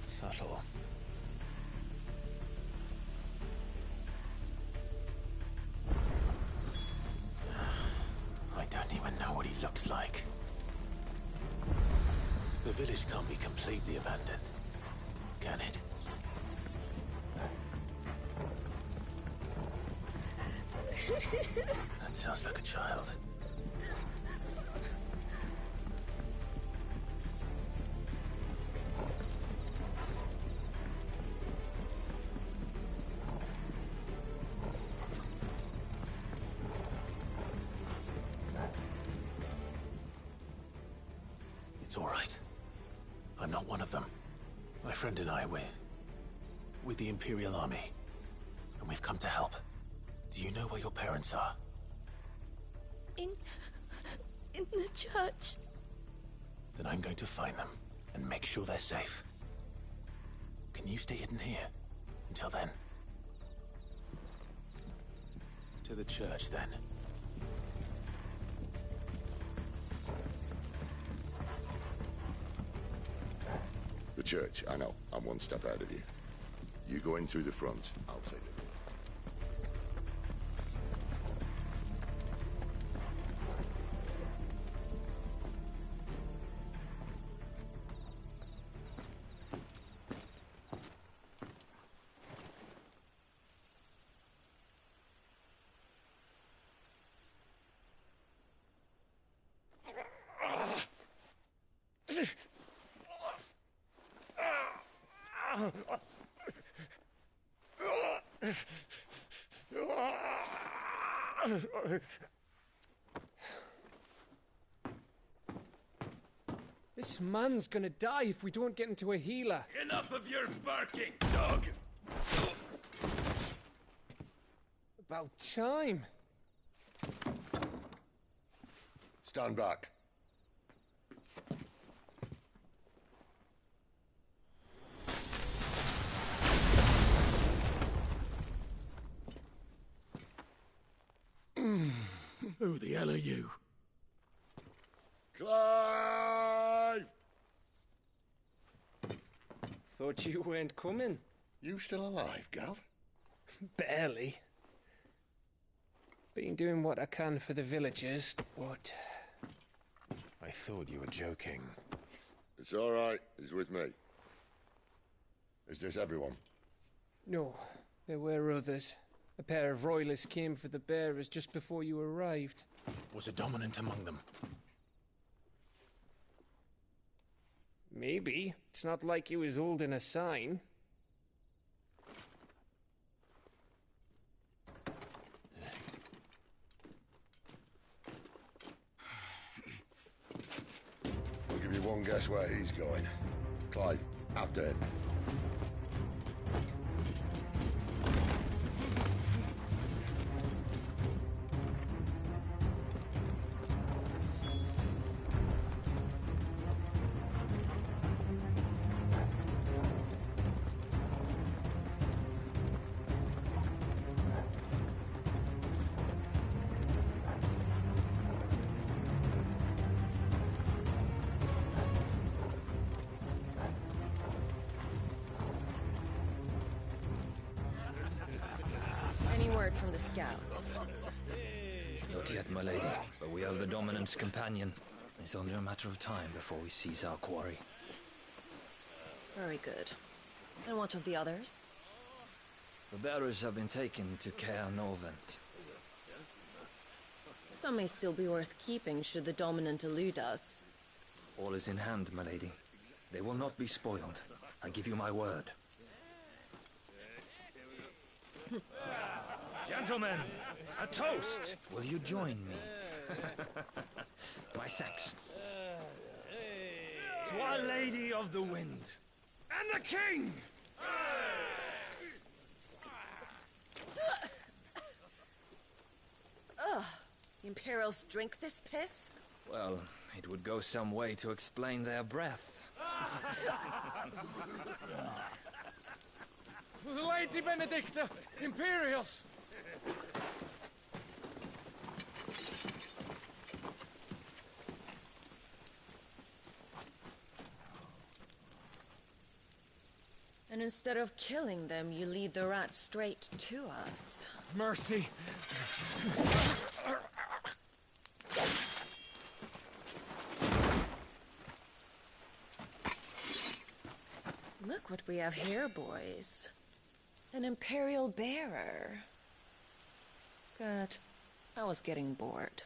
Subtle. I don't even know what he looks like. The village can't be completely abandoned, can it? That sounds like a child. It's all right. I'm not one of them. My friend and I, we're with the Imperial Army, and we've come to help. Do you know where your parents are? In the church. Then I'm going to find them and make sure they're safe. Can you stay hidden here until then? To the church, then. The church, I know. I'm one step ahead of you. You go in through the front, I'll take it. This man's gonna die if we don't get into a healer. Enough of your barking, dog! About time. Stand back. Who the hell are you? Clive! Thought you weren't coming. You still alive, Gav? Barely. Been doing what I can for the villagers, but... I thought you were joking. It's all right. He's with me. Is this everyone? No, there were others. A pair of royalists came for the bearers just before you arrived. Was a dominant among them? Maybe. It's not like he was holding a sign. I'll give you one guess where he's going. Clive, after him. word from the scouts? Not yet, my lady, but we have the Dominant's companion. It's only a matter of time before we seize our quarry. Very good. And what of the others? The bearers have been taken to Chegando. Some may still be worth keeping should the Dominant elude us. All is in hand, my lady. They will not be spoiled. I give you my word. Gentlemen, a toast! Will you join me? My thanks. To Our Lady of the Wind and the King! Ugh. The Imperials drink this piss? Well, it would go some way to explain their breath. Lady Benedicta! Imperials! And instead of killing them, you lead the rats straight to us. Mercy! Look what we have here, boys. An Imperial bearer. Good. I was getting bored.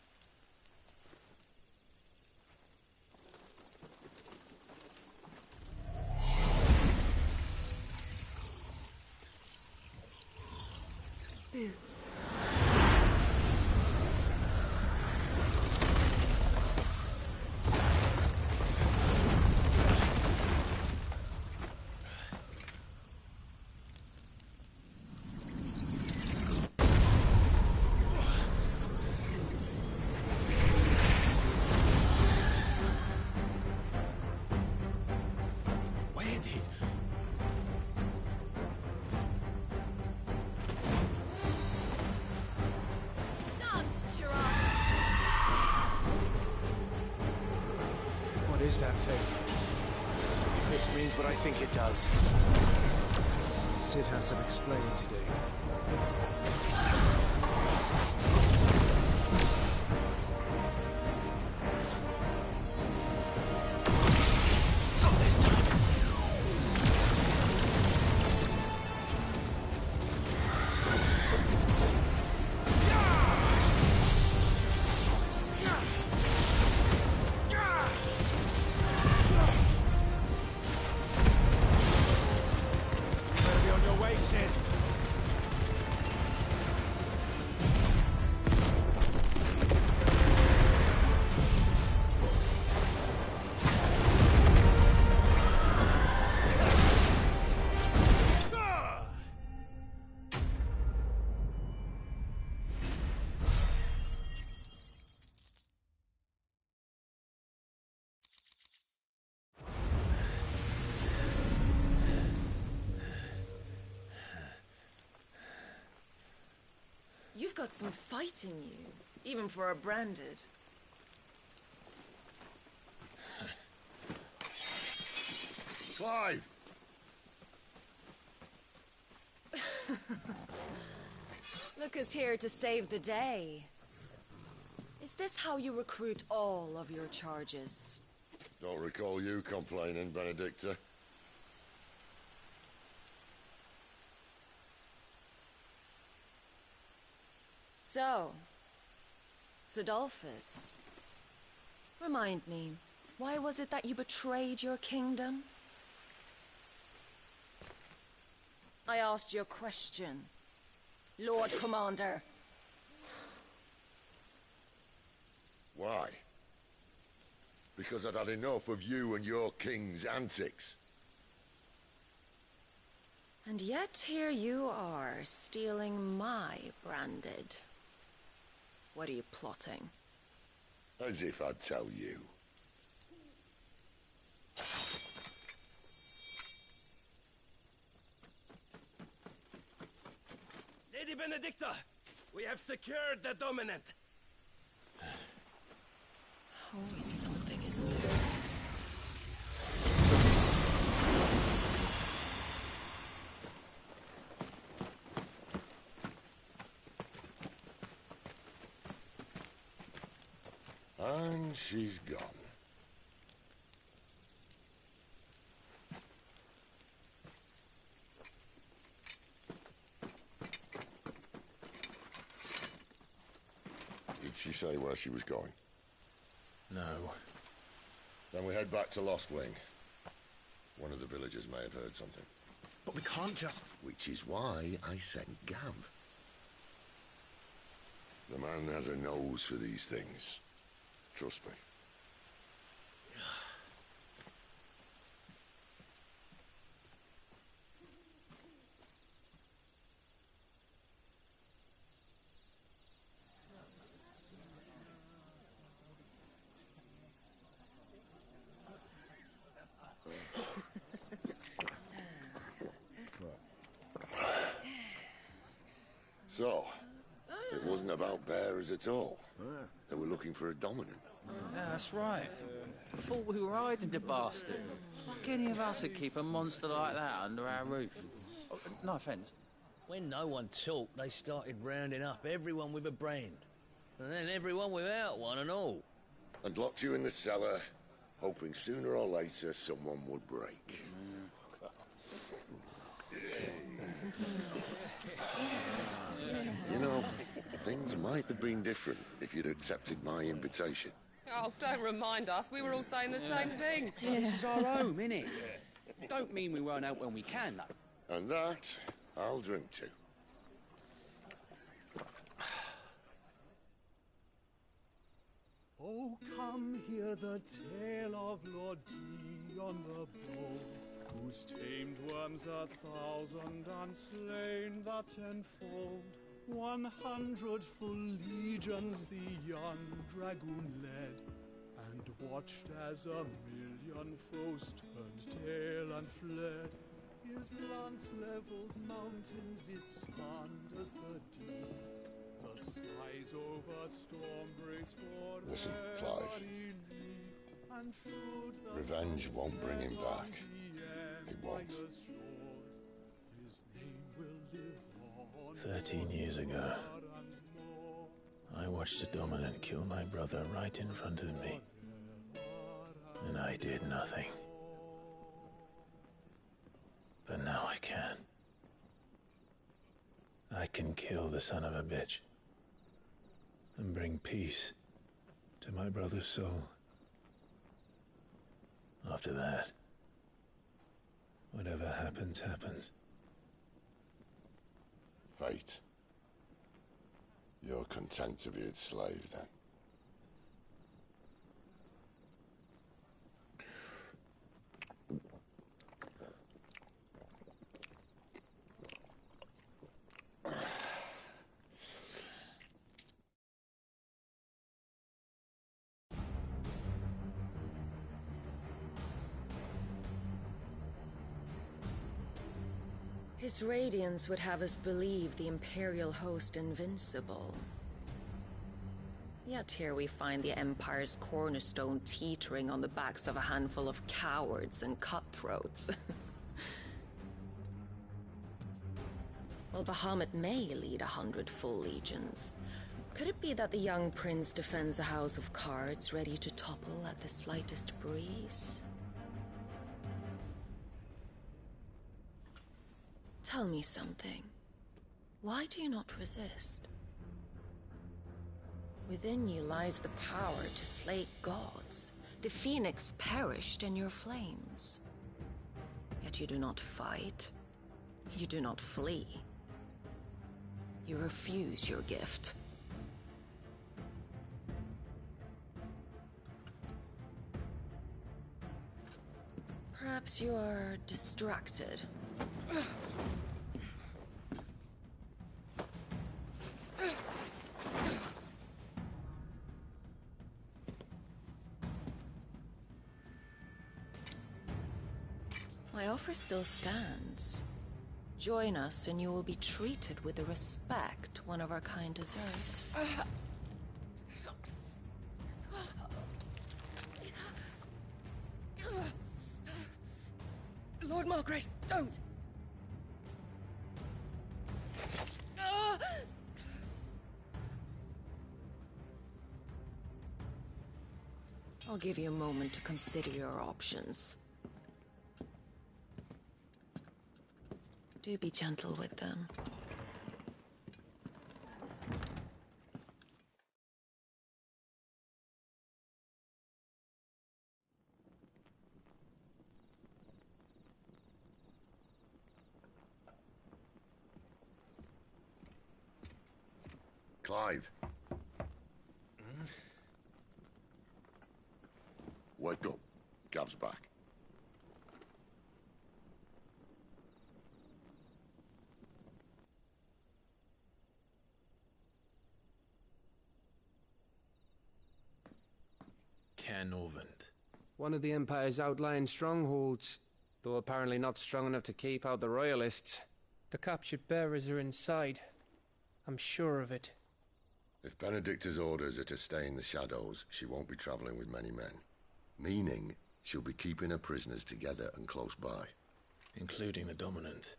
Boo. What is that thing? If this means what I think it does. Sid has some explaining to do. Not this time. You've got some fight in you, even for a branded. Clive! Look who's here to save the day. Is this how you recruit all of your charges? Don't recall you complaining, Benedicta. So, Sidolphus, remind me, why was it that you betrayed your kingdom? I asked you a question, Lord Commander. Why? Because I'd had enough of you and your king's antics. And yet here you are, stealing my branded. What are you plotting? As if I'd tell you. Lady Benedicta, we have secured the Dominant. Always something, isn't there? And she's gone. Did she say where she was going? No. Then we head back to Lost Wing. One of the villagers may have heard something. But we can't just... Which is why I sent Gav. The man has a nose for these things. Trust me. So, it wasn't about bearers at all. They were looking for a dominant. Yeah, that's right. I thought we were hiding the bastard. Like any of us would keep a monster like that under our roof. Oh, no offence. When no one talked, they started rounding up everyone with a brand. And then everyone without one and all. And locked you in the cellar, hoping sooner or later someone would break. You know, things might have been different if you'd accepted my invitation. Oh, don't remind us. We were all saying the same thing. This is our home, innit? Don't mean we won't out when we can, though. And that, I'll drink to. Oh, come hear the tale of Lord Dion the Bold, who's tamed worms 1,000 and slain the 10-fold. 100 full legions the young dragoon led, and watched as 1,000,000 foes turned tail and fled. His lance levels mountains, it spanned as the deep. The skies over storm breaks for Listen, Clive. Revenge won't bring him back. It won't. 13 years ago, I watched a dominant kill my brother right in front of me. And I did nothing. But now I can. I can kill the son of a bitch. And bring peace to my brother's soul. After that, whatever happens, happens. Fate. You're content to be its slave, then? His radiance would have us believe the Imperial host invincible. Yet here we find the Empire's cornerstone teetering on the backs of a handful of cowards and cutthroats. Well, Bahamut may lead 100 full legions. Could it be that the young prince defends a house of cards ready to topple at the slightest breeze? Tell me something. Why do you not resist? Within you lies the power to slay gods. The phoenix perished in your flames. Yet you do not fight. You do not flee. You refuse your gift. Perhaps you are distracted. My offer still stands. Join us and you will be treated with the respect one of our kind deserves. Lord Margrace, don't! I'll give you a moment to consider your options. Do be gentle with them. Clive. Wake up. Gav's back. Norvend. One of the Empire's outlying strongholds, though apparently not strong enough to keep out the Royalists. The captured bearers are inside. I'm sure of it. If Benedicta's orders are to stay in the shadows, she won't be traveling with many men. Meaning, she'll be keeping her prisoners together and close by. Including the Dominant.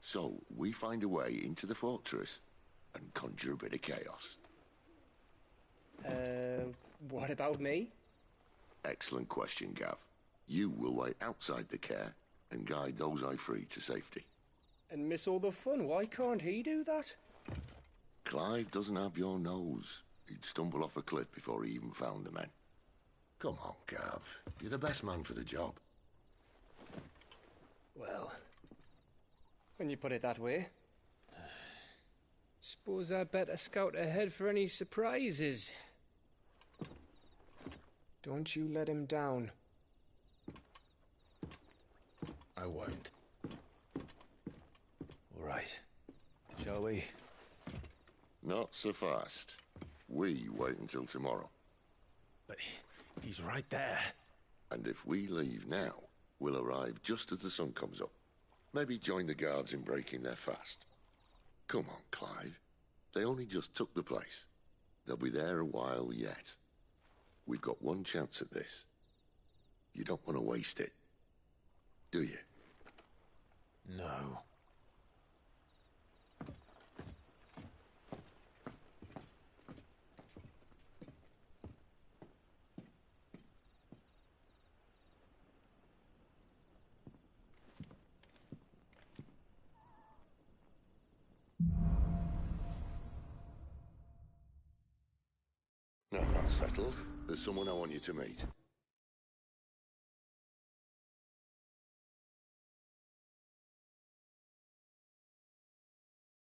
So, we find a way into the fortress and conjure a bit of chaos. What about me? Excellent question, Gav. You will wait outside the care and guide those I free to safety. And miss all the fun. Why can't he do that? Clive doesn't have your nose. He'd stumble off a cliff before he even found the men. Come on, Gav. You're the best man for the job. Well, when you put it that way. Suppose I'd better scout ahead for any surprises. Don't you let him down. I won't. All right. Shall we? Not so fast. We wait until tomorrow. But he's right there. And if we leave now, we'll arrive just as the sun comes up. Maybe join the guards in breaking their fast. Come on, Clive. They only just took the place. They'll be there a while yet. We've got one chance at this. You don't want to waste it, do you? No. No, that's settled. There's someone I want you to meet.